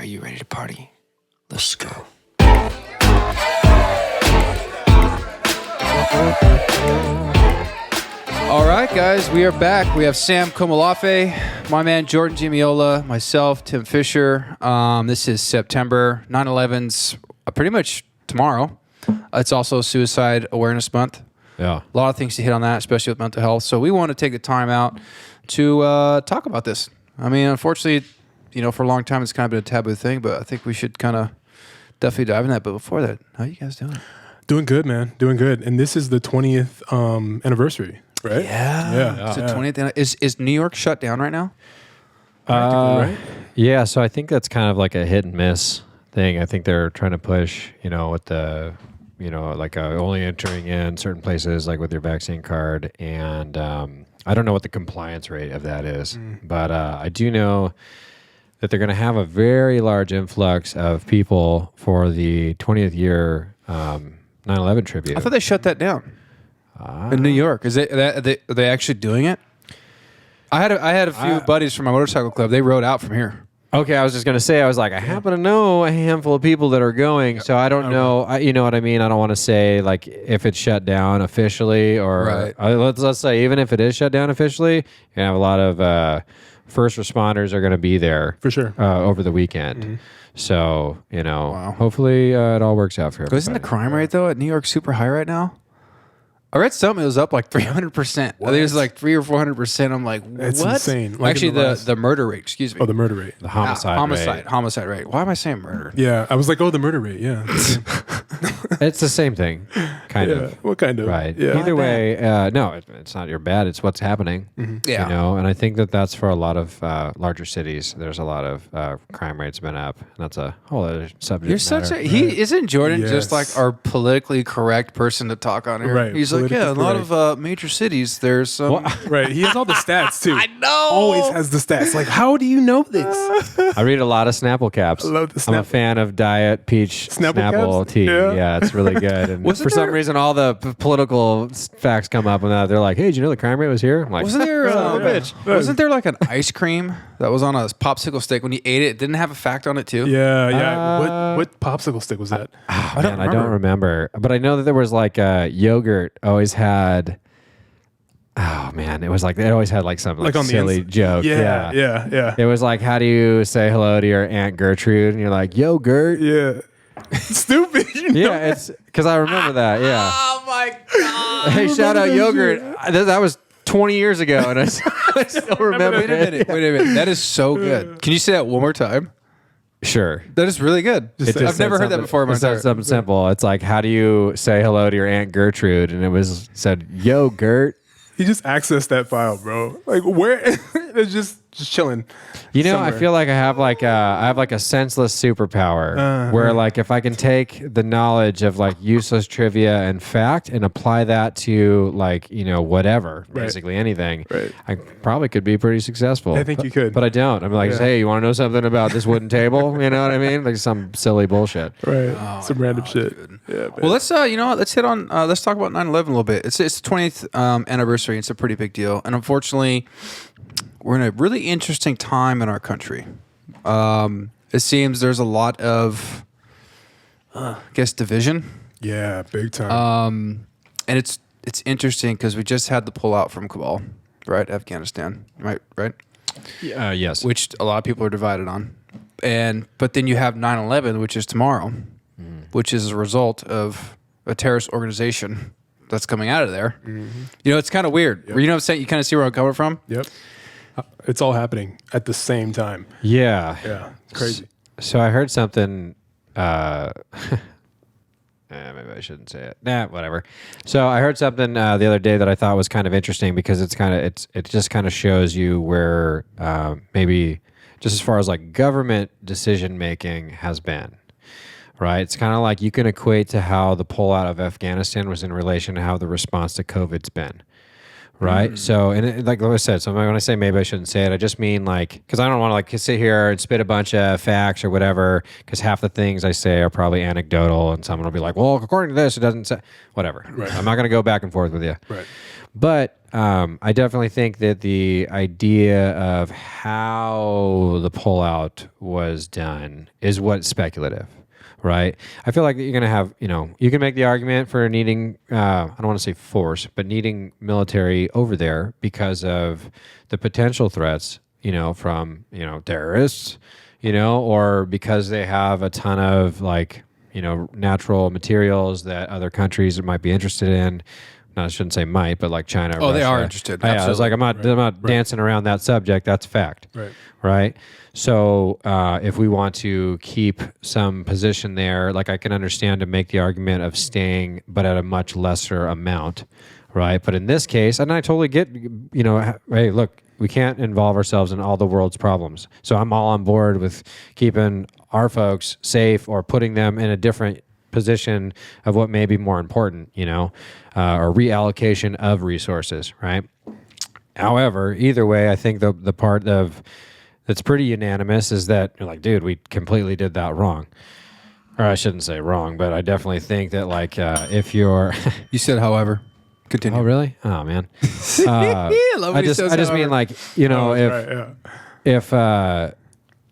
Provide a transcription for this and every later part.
Are you ready to party? Let's go. All right, guys, we are back. We have Sam Komalafe, my man Jordan Gimiola, myself, Tim Fisher. This is September 9/11's pretty much tomorrow. It's also Suicide Awareness Month. Yeah. A lot of things to hit on that, especially with mental health. So we want to take the time out to talk about this. I mean, unfortunately, for a long time, it's kind of been a taboo thing, but I think we should kind of definitely dive in that. But before that, how you guys doing? Doing good, man. Doing good. And this is the 20th anniversary, right? Yeah. It's the 20th. Is New York shut down right now? Right? Yeah, so I think that's kind of like a hit and miss thing. I think they're trying to push, with the, like only entering in certain places, like with your vaccine card. And I don't know what the compliance rate of that is, but I do know that they're going to have a very large influx of people for the 20th year 9/11 tribute. I thought they shut that down in New York. Are they actually doing it? I had a few buddies from my motorcycle club. They rode out from here. Okay, I was just going to say, I happen to know a handful of people that are going, so I don't know, you know what I mean? I don't want to say, like, if it's shut down officially, or let's say, even if it is shut down officially, you're going to have a lot of first responders are going to be there. For sure. Over the weekend. Mm-hmm. So, hopefully it all works out for everybody. Isn't the crime rate, though, at New York super high right now? I read something, it was up like 300%. I think it was like 300 or 400%. I'm like, what? It's insane. Like actually, the murder rate, excuse me. Oh, the murder rate. The homicide rate. Why am I saying murder? Yeah, I was like, the murder rate, yeah. It's the same thing, kind of. What kind of? Right. Yeah. Either way, no, it's not your bad. It's what's happening. Mm-hmm. Yeah. And I think that's for a lot of larger cities. There's a lot of crime rates been up. And that's a whole other subject. You're such a isn't Jordan just like our politically correct person to talk on here? Right. He's like, a lot of major cities. There's some. Right. He has all the stats too. I know. Always has the stats. Like, how do you know this? I read a lot of Snapple caps. I love the I'm a fan of Diet Peach Snapple tea. Yeah, it's really good. And for some reason, all the political facts come up, and they're like, "Hey, did you know the crime rate was here?" I'm like, Wasn't there? Wasn't there like an ice cream that was on a popsicle stick when you ate it? It didn't have a fact on it too. Yeah. What popsicle stick was that? I don't remember. But I know that there was like yogurt always had. Oh man, it was like it always had like some like silly joke. Yeah. It was like, how do you say hello to your Aunt Gertrude? And you're like, "Yo, Gert." Yeah. Stupid. Yeah, it's because I remember that. Yeah. Oh my god. Hey, shout out yogurt. That was 20 years ago, and I still remember Wait a minute. That is so good. Can you say that one more time? Sure. That is really good. I've never heard that before in my entire. Something simple. It's like, how do you say hello to your Aunt Gertrude? And it was said, "Yo, Gert." He just accessed that file, bro. Like, where? It's just chilling. Somewhere. I feel like I have like a senseless superpower where like if I can take the knowledge of like useless trivia and fact and apply that to like whatever, basically anything, I probably could be pretty successful. I think you could, but I don't. I'm like, hey, you want to know something about this wooden table? You know what I mean? Like some silly bullshit. Right. Some random shit. Yeah. Well, let's let's hit on let's talk about 9/11 a little bit. It's the 20th anniversary. It's a pretty big deal, and unfortunately, we're in a really interesting time in our country. It seems there's a lot of, division. Yeah, big time. And it's interesting because we just had the pullout from Kabul, right? Afghanistan, right? Yes. Which a lot of people are divided on. But then you have 9/11, which is tomorrow, which is a result of a terrorist organization that's coming out of there. Mm-hmm. It's kind of weird. Yep. You know what I'm saying? You kind of see where I'm coming from? Yep. It's all happening at the same time. Yeah. Yeah. It's crazy. So I heard something. Maybe I shouldn't say it. Nah, whatever. So I heard something the other day that I thought was kind of interesting because it just kind of shows you where maybe just as far as like government decision making has been. Right? It's kind of like you can equate to how the pullout of Afghanistan was in relation to how the response to COVID's been. Right. So, and like I said, so when I say maybe I shouldn't say it, I just mean like, because I don't want to like sit here and spit a bunch of facts or whatever, because half the things I say are probably anecdotal and someone will be like, well, according to this, it doesn't say, whatever. Right. I'm not going to go back and forth with you. Right. But I definitely think that the idea of how the pullout was done is what's speculative, right? I feel like you're going to have, you can make the argument for needing, I don't want to say force, but needing military over there because of the potential threats, from, terrorists, or because they have a ton of natural materials that other countries might be interested in. No, I shouldn't say might, but like China. Oh, Russia. they are interested. Yeah, I was like, I'm not dancing around that subject. That's fact. Right. So if we want to keep some position there, like I can understand to make the argument of staying, but at a much lesser amount. Right. But in this case, and I totally get, hey, look, we can't involve ourselves in all the world's problems. So I'm all on board with keeping our folks safe or putting them in a different position of what may be more important, or reallocation of resources, right? However, either way, I think the part of that's pretty unanimous is that you're like, dude, we completely did that wrong. Or I shouldn't say wrong, but I definitely think that if you're... You said, however. Continue. Oh, really? Oh, man. I just mean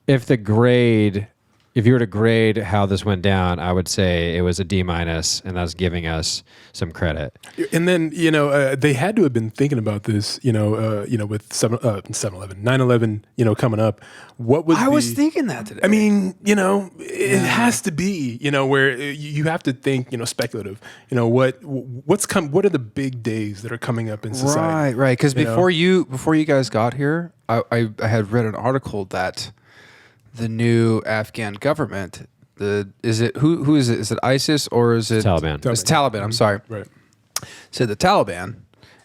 if the grade... If you were to grade how this went down, I would say it was a D-, and that's giving us some credit. And then, they had to have been thinking about this, with 9/11, coming up. What was I was thinking that today. I mean, it has to be, where you have to think, speculative. What are the big days that are coming up in society? Right. Because before you guys got here, I had read an article that the new Afghan government, who is it? Is it ISIS or is it Taliban? It's Taliban. I'm sorry. Right. So the Taliban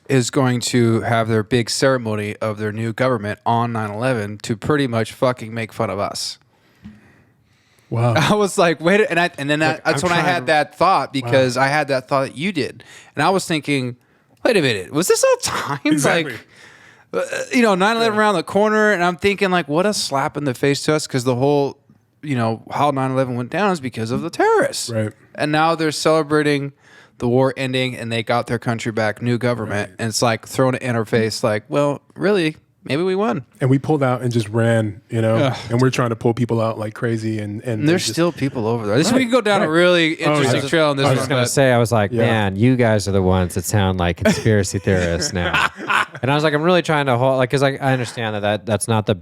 is going to have their big ceremony of their new government on 9/11 to pretty much fucking make fun of us. Wow. I was like, wait, that's when I had that thought because I had that thought that you did, and I was thinking, wait a minute, was this all time? Exactly. 9/11 around the corner, and I'm thinking like, what a slap in the face to us because the whole, how 9/11 went down is because of the terrorists. Right. And now they're celebrating the war ending and they got their country back, new government, and it's like thrown it in our face like, well, really, maybe we won. And we pulled out and just ran, and we're trying to pull people out like crazy. And there's still people over there. We can go down a really interesting trail on this I was one. just going to say, I was like, man, you guys are the ones that sound like conspiracy theorists now. And I was like, I'm really trying to hold, because I understand that's not the,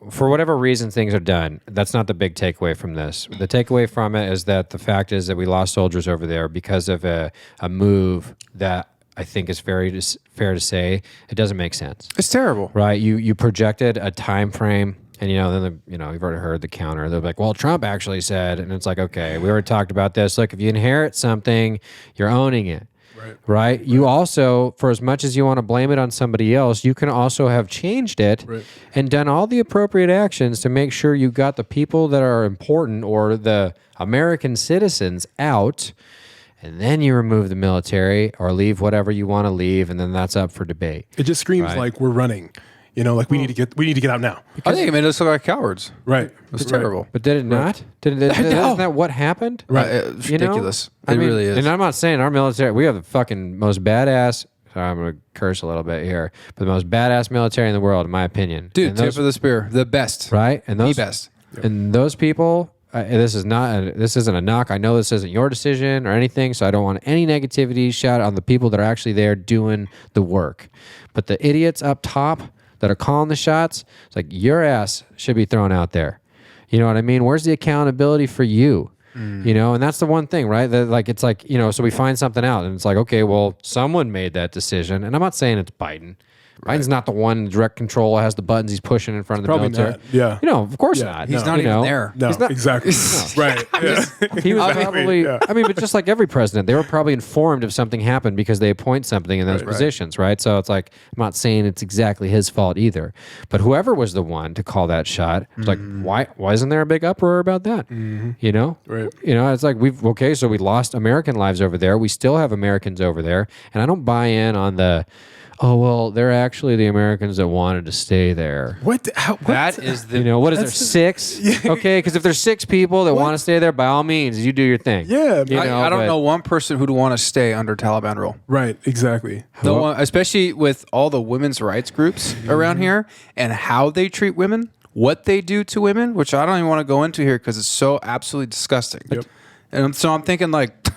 for whatever reason things are done, that's not the big takeaway from this. The takeaway from it is that the fact is that we lost soldiers over there because of a move that I think is fair to say it doesn't make sense. It's terrible. Right? You projected a time frame. And, then, you've already heard the counter. They're like, well, Trump actually said, and it's like, okay, we already talked about this. Look, if you inherit something, you're owning it. Right? You also, for as much as you want to blame it on somebody else, you can also have changed it and done all the appropriate actions to make sure you got the people that are important or the American citizens out, and then you remove the military or leave whatever you want to leave, and then that's up for debate. It just screams like we're running. We need to get out now. I think it made us look like cowards. Right. It's terrible. But did it not? Isn't that what happened? Right. It's ridiculous. It really is. And I'm not saying our military, we have the fucking most badass, sorry, I'm going to curse a little bit here, but the most badass military in the world, in my opinion. Dude, tip of the spear. The best. Right? And those, the best. And those people, this isn't a knock. I know this isn't your decision or anything, so I don't want any negativity shot on the people that are actually there doing the work. But the idiots up top that are calling the shots, it's like your ass should be thrown out there. You know what I mean? Where's the accountability for you? And that's the one thing, right? That it's like, so we find something out and it's like, okay, well, someone made that decision. And I'm not saying it's Biden. Biden's not the one in direct control, has the buttons he's pushing in front of the military. Not. Yeah. Of course not. He's not even there. No, exactly. Right. He was probably, but just like every president, they were probably informed if something happened because they appoint something in those positions, right? So it's like, I'm not saying it's exactly his fault either. But whoever was the one to call that shot, it's like, why isn't there a big uproar about that? Right. It's like, so we lost American lives over there. We still have Americans over there. And I don't buy in on oh, well, they're actually the Americans that wanted to stay there. What? That is the. You know, what is there, 6? Okay, because if there's 6 people that want to stay there, by all means, you do your thing. Yeah, You know, I don't but- know one person who'd want to stay under Taliban rule. right. Exactly. No one, especially with all the women's rights groups around here and how they treat women, what they do to women, which I don't even want to go into here because it's so absolutely disgusting. Yep. And so I'm thinking like,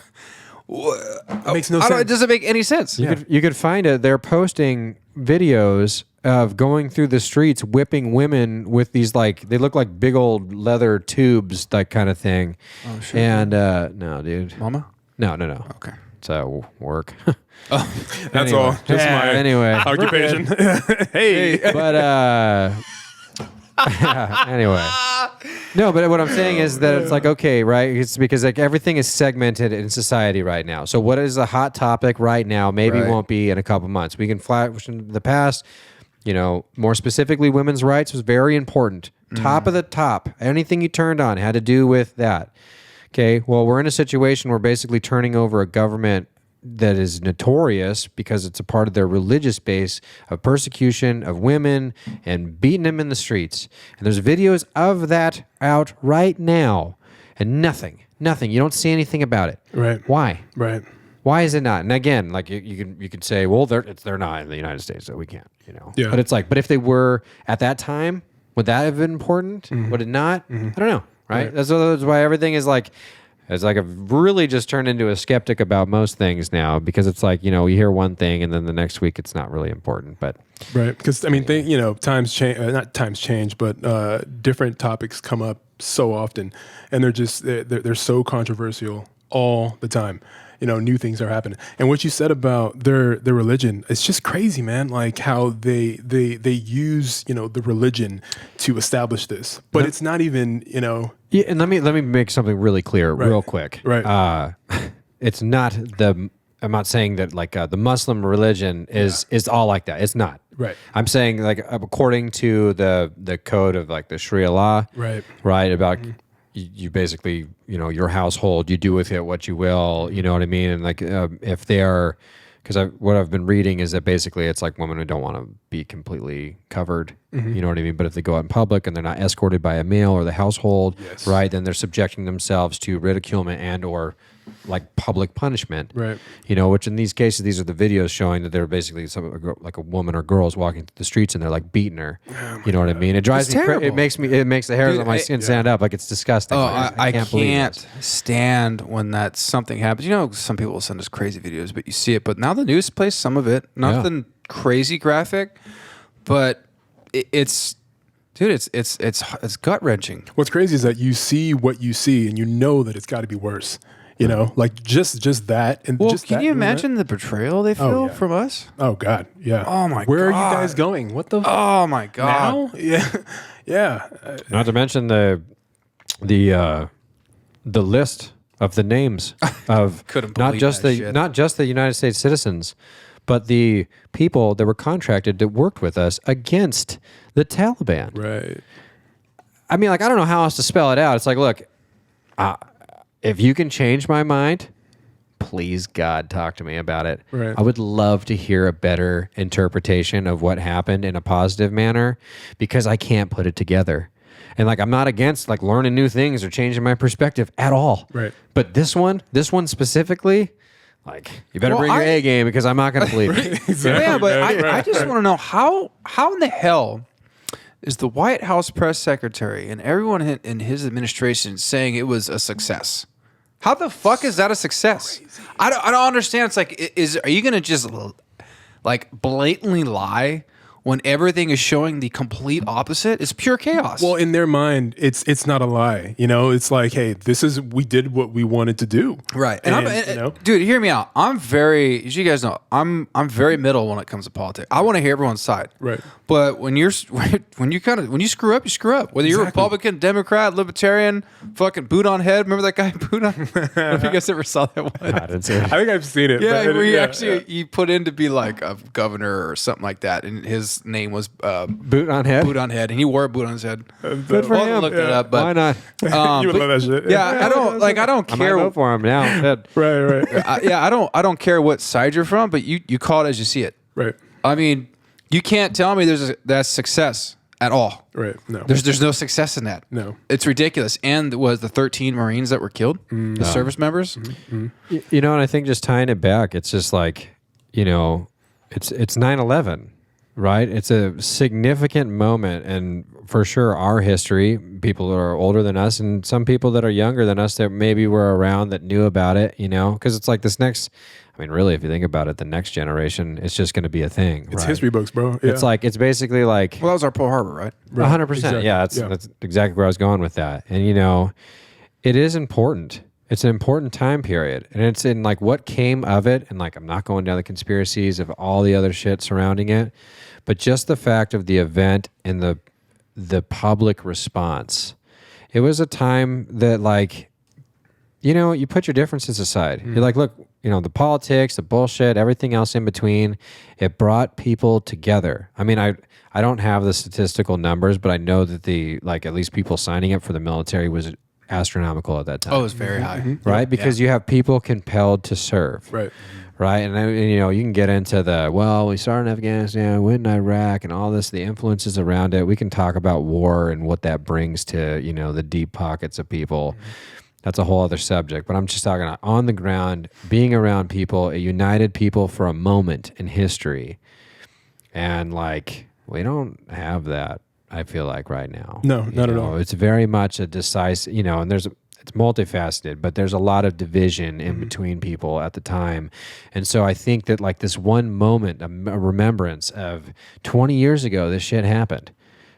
Makes no sense. It doesn't make any sense. You could find it. They're posting videos of going through the streets whipping women with these like they look like big old leather tubes, that kind of thing. Oh, sure. And no, dude. Mama? No. Okay. It's work. That's Anyway. all. Just Yeah, my anyway. occupation. Hey. But anyway. No, but what I'm saying is that it's like, okay, right? It's because like everything is segmented in society right now. So what is a hot topic right now maybe Right. won't be in a couple months. We can flash in the past, you know, more specifically women's rights was very important. Top of the top. Anything you turned on had to do with that. Okay, well, we're in a situation where basically turning over a government that is notorious because it's a part of their religious base of persecution of women and beating them in the streets. And there's videos of that out right now, and nothing. You don't see anything about it. Right. Why? Right. Why is it not? And again, like you could say, well, they're not in the United States, so we can't, you know. Yeah. But it's like, but if they were at that time, would that have been important? Would it not? I don't know. Right? Right. That's why everything is like. It's like I've really just turned into a skeptic about most things now because it's like, you know, you hear one thing and then the next week it's not really important. But Right. Because, I mean, times change, not times change, but different topics come up so often and they're so controversial all the time. You know, new things are happening. And what you said about their religion, it's just crazy, man. Like how they use, you know, the religion to establish this. But it's not even, you know. yeah, and let me make something really clear real quick. Right. It's not I'm not saying that like the Muslim religion is all like that. It's not. Right. I'm saying like according to the code of like the Sharia law. Right. Right. About you basically, you know, your household, you do with it what you will, you know what I mean? And like if they are, because what I've been reading is that basically it's like women who don't want to be completely covered, you know what I mean? But if they go out in public and they're not escorted by a male or the household, Yes. right, then they're subjecting themselves to ridiculement and or like public punishment. Right. You know, which in these cases, these are the videos showing that they're basically like a woman or girls walking through the streets and they're like beating her. You know what I mean? It drives It's me crazy. terrible. It makes the hairs Dude, on my skin stand up. Like it's disgusting. Oh, Like, I can't believe can't this. stand when that something happens. You know, some people will send us crazy videos, but you see it. But now the news plays some of it. Nothing crazy graphic, but it's gut wrenching. What's crazy is that you see what you see and you know that it's got to be worse. You know, like just that. And Well, just can that you doing that. imagine the betrayal they feel yeah. from us? Oh, God. Yeah. Oh, my Where are you God. guys going? What the Oh my god! now? Yeah. Yeah. Not to mention the list of the names of Couldn't not believe just that the shit. not just the United States citizens, but the people that were contracted that worked with us against the Taliban. Right. I mean, like I don't know how else to spell it out. It's like, look, if you can change my mind, please God talk to me about it. Right. I would love to hear a better interpretation of what happened in a positive manner because I can't put it together. And like I'm not against like learning new things or changing my perspective at all. Right. But this one specifically, like you better Well, bring your A game because I'm not going to believe it. Exactly. Yeah, but man. I just want to know how in the hell is the White House press secretary and everyone in his administration saying it was a success? How the fuck is that a success? I don't understand. It's like, are you going to just like blatantly lie when everything is showing the complete opposite? It's pure chaos. Well, in their mind, it's not a lie. You know, it's like, hey, we did what we wanted to do. right. And, you know, Dude, hear me out. As you guys know, I'm very middle when it comes to politics. I want to hear everyone's side. Right. But when you screw up, you screw up. Whether you're Exactly. Republican, Democrat, Libertarian, fucking boot on head. Remember that guy, boot on? I don't know if you guys ever saw that one. I didn't say I think I've seen it. Yeah, but where he put in to be like a governor or something like that, and his name was boot on head. boot on head, and he wore a boot on his head. Good for I'll him. look it up, but Why not? You would but- love that shit. yeah, I don't I might care. vote for him now. Shit. Right. I don't care what side you're from, but you call it as you see it. Right. I mean, you can't tell me that's success at all. Right. No. There's no success in that. No. It's ridiculous. And was the 13 Marines that were killed, the service members? You know, and I think just tying it back, it's just like, you know, it's 9/11, right? It's a significant moment, and for sure our history, people that are older than us and some people that are younger than us that maybe were around that knew about it, you know, because it's like this next, I mean, really, if you think about it, the next generation, it's just going to be a thing. It's right? history books, bro. Yeah. It's like, it's basically like Well, that was our Pearl Harbor, right? 100%. Exactly. Yeah, that's exactly where I was going with that. And, you know, it is important. It's an important time period. And it's in like what came of it. And like, I'm not going down the conspiracies of all the other shit surrounding it, but just the fact of the event and the public response. It was a time that like, you know, you put your differences aside. You're like, look, you know, the politics, the bullshit, everything else in between, it brought people together. I mean, I don't have the statistical numbers, but I know that like at least people signing up for the military was astronomical at that time. Oh, it was very high. Right? Because you have people compelled to serve. Right. Right. And you know, you can get into we started in Afghanistan, went in Iraq and all this, the influences around it. We can talk about war and what that brings to, you know, the deep pockets of people. That's a whole other subject, but I'm just talking on the ground, being around people, a united people for a moment in history. And like, we don't have that, I feel like right now. No, not at all. It's very much a decisive, you know, and it's multifaceted, but there's a lot of division in between people at the time. And so I think that like this one moment, a remembrance of 20 years ago, this shit happened,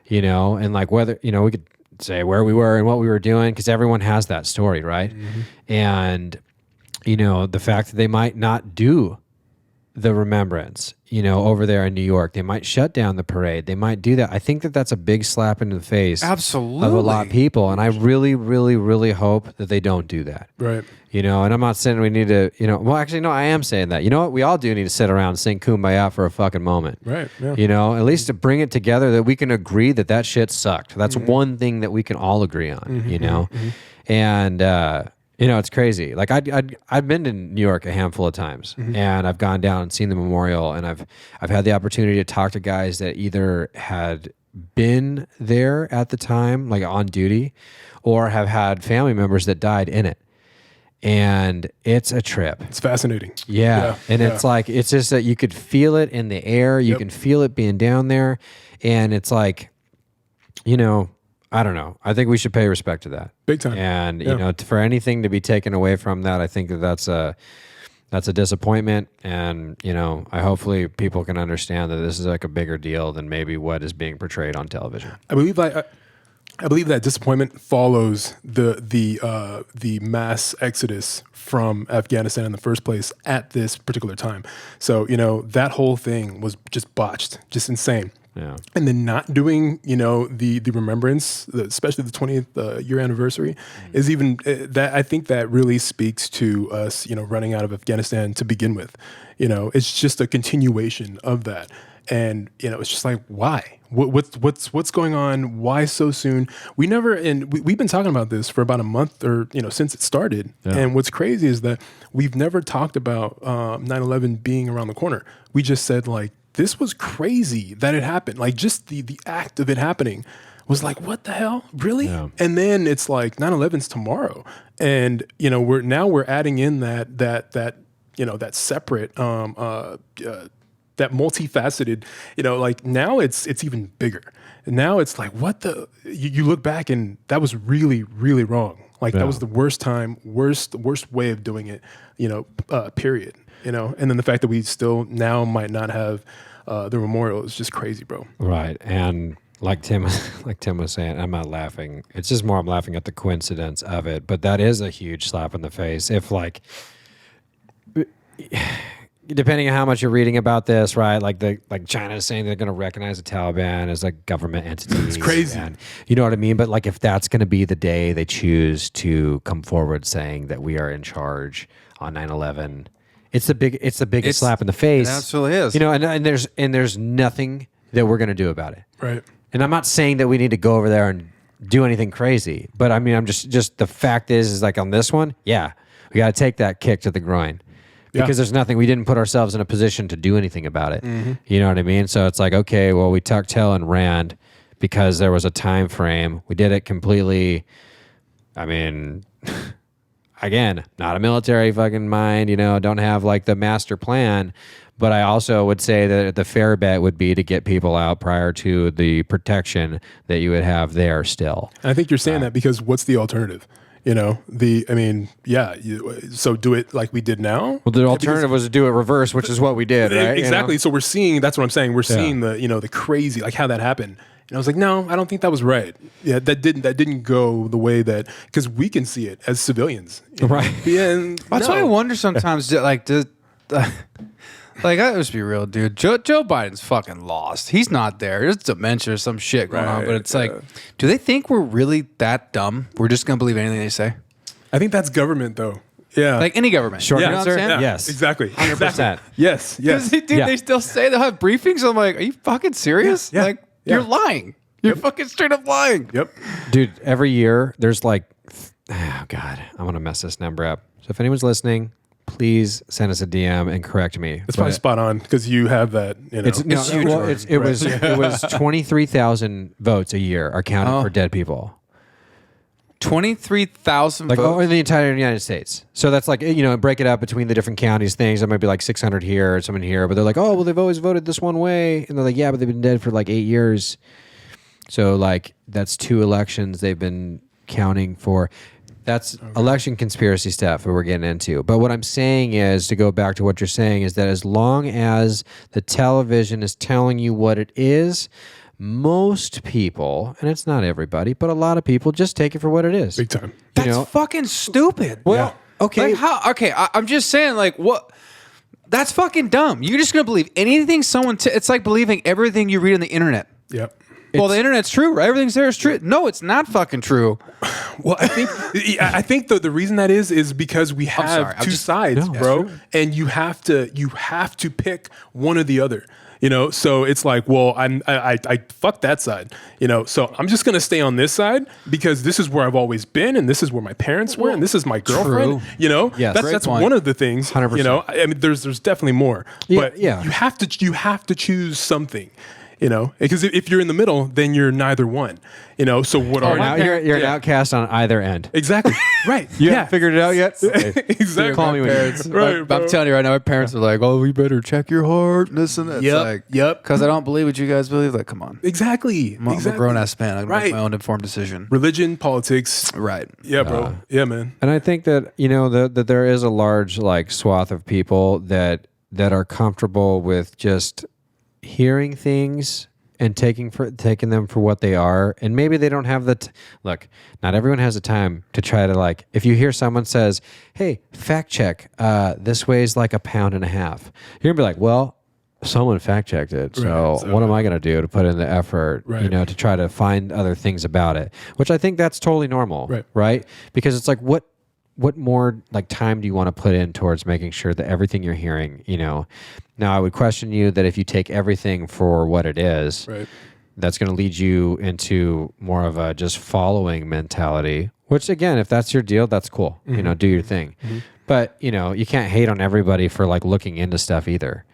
you know, and like whether, you know, we could say where we were and what we were doing because everyone has that story, right? And, you know, the fact that they might not do the remembrance, you know, over there in New York, they might shut down the parade. They might do that. I think that that's a big slap in the face Absolutely. of a lot of people. And I really, really, really hope that they don't do that. Right. You know, and I'm not saying we need to, you know, well, actually, no, I am saying that. You know what? We all do need to sit around and sing Kumbaya for a fucking moment. Right. Yeah. You know, at least to bring it together that we can agree that shit sucked. That's one thing that we can all agree on, you know? And, you know, it's crazy. Like I've been to New York a handful of times, and I've gone down and seen the memorial, and I've had the opportunity to talk to guys that either had been there at the time, like on duty, or have had family members that died in it. And it's a trip. It's fascinating. Yeah. And it's like, it's just that you could feel it in the air. You can feel it being down there. And it's like, you know, I don't know. I think we should pay respect to that. Big time. And, you know, for anything to be taken away from that, I think that's a disappointment. And, you know, hopefully people can understand that this is like a bigger deal than maybe what is being portrayed on television. I believe that disappointment follows the mass exodus from Afghanistan in the first place at this particular time. So, you know, that whole thing was just botched, just insane. Yeah. And then not doing, you know, the remembrance, especially the 20th year anniversary, is even that. I think that really speaks to us, you know, running out of Afghanistan to begin with. You know, it's just a continuation of that. And, you know, it's just like, why? What's going on? Why so soon? We've been talking about this for about a month or, you know, since it started. Yeah. And what's crazy is that we've never talked about 9/11 being around the corner. We just said, like, this was crazy that it happened. Like, just the act of it happening was like, what the hell? Really? Yeah. And then it's like 9/11's tomorrow. And, you know, we're adding in that you know, that separate that multifaceted, you know, like now it's even bigger. And now it's like, what the, you look back and that was really, really wrong. Like that was the worst time, worst way of doing it, you know, period, you know? And then the fact that we still now might not have the memorial is just crazy, bro. Right. And like Tim was saying, I'm not laughing. It's just more I'm laughing at the coincidence of it. But that is a huge slap in the face. If like, depending on how much you're reading about this, right? Like China is saying they're going to recognize the Taliban as like government entities. It's crazy. And, you know what I mean? But like if that's going to be the day they choose to come forward saying that we are in charge on 9/11, it's the biggest slap in the face. It absolutely is. You know, and there's nothing that we're going to do about it. Right. And I'm not saying that we need to go over there and do anything crazy, but I mean, I'm just the fact is like on this one, yeah, we got to take that kick to the groin. because there's nothing. We didn't put ourselves in a position to do anything about it. Mm-hmm. You know what I mean? So it's like, okay, well, we tucked tail and ran because there was a time frame. We did it completely. I mean, again, not a military fucking mind. Don't have like the master plan. But I also would say that the fair bet would be to get people out prior to the protection that you would have there still. And I think you're saying that because what's the alternative? So do it like we did now. Well, the alternative was to do it reverse, which is what we did, right? Exactly. So we're seeing, that's what I'm saying. We're seeing the crazy, like how that happened. And I was like, no, I don't think that was right. Yeah, that didn't go the way that, because we can see it as civilians. Right. And That's why I wonder sometimes, like, let's be real, dude. Joe Biden's fucking lost. He's not there. There's dementia or some shit going on. But it's like, do they think we're really that dumb? We're just going to believe anything they say? I think that's government, though. Yeah. Like any government. Short You know answer? what I'm saying? Yes. Exactly. 100%. Yes. Yes. Dude, Yeah. they still say they'll have briefings. I'm like, are you fucking serious? Yeah. Like, Yeah. you're lying. You're fucking straight up lying. Yep. Dude, every year there's like, oh God, I'm going to mess this number up. So if anyone's listening, please send us a DM and correct me. It's probably spot on because you have that, It's huge. well, it was 23,000 votes a year are counted for dead people. 23,000 Like votes. in the entire United States. So that's like, break it up between the different counties, things. There might be like 600 here or someone here, but they're like, oh, well, they've always voted this one way. And they're like, yeah, but they've been dead for like 8 years. So like that's 2 elections they've been counting for. That's election conspiracy stuff that we're getting into. But what I'm saying is, to go back to what you're saying, is that as long as the television is telling you what it is, most people, and it's not everybody, but a lot of people just take it for what it is. big time. That's fucking stupid. Well, okay. Like how? Okay, I'm just saying, like, what? That's fucking dumb. You're just gonna believe anything someone. It's like believing everything you read on the internet. Yep. Well, the internet's true, right? Everything's there is true. No, it's not fucking true. Well, I think the reason that is because we have two sides, bro, and you have to pick one or the other. So it's like, well, I fuck that side, so I'm just gonna stay on this side because this is where I've always been, and this is where my parents were, and this is my girlfriend. Yes. That's one of the things. 100%. I mean, there's definitely more, but you have to choose something. Because if you're in the middle, then you're neither one. So what are Now you're an outcast on either end. Exactly. Right. You haven't figured it out yet? Exactly. Call me when Parents, Right, I'm bro. telling you right now, my parents are like, "Oh, we better check your heart." And this and that. Yep. Because I don't believe what you guys believe. Like, come on. Exactly. I'm a grown ass man. I can make Right. my own informed decision. Religion, politics. Right. Yeah, bro. Yeah, man. And I think that that there is a large like swath of people that are comfortable with just hearing things and taking them for what they are. And maybe they don't have look, not everyone has the time to try to, like, if you hear someone says, hey, fact check, this weighs like 1.5 pounds, you're gonna be like, well, someone fact checked it, so what am I gonna do to put in the effort, to try to find other things about it, which I think that's totally normal, right? Because it's like, what more like time do you want to put in towards making sure that everything you're hearing, Now, I would question you that if you take everything for what it is, that's going to lead you into more of a just following mentality, which, again, if that's your deal, that's cool. Do your thing. But, you can't hate on everybody for like looking into stuff either.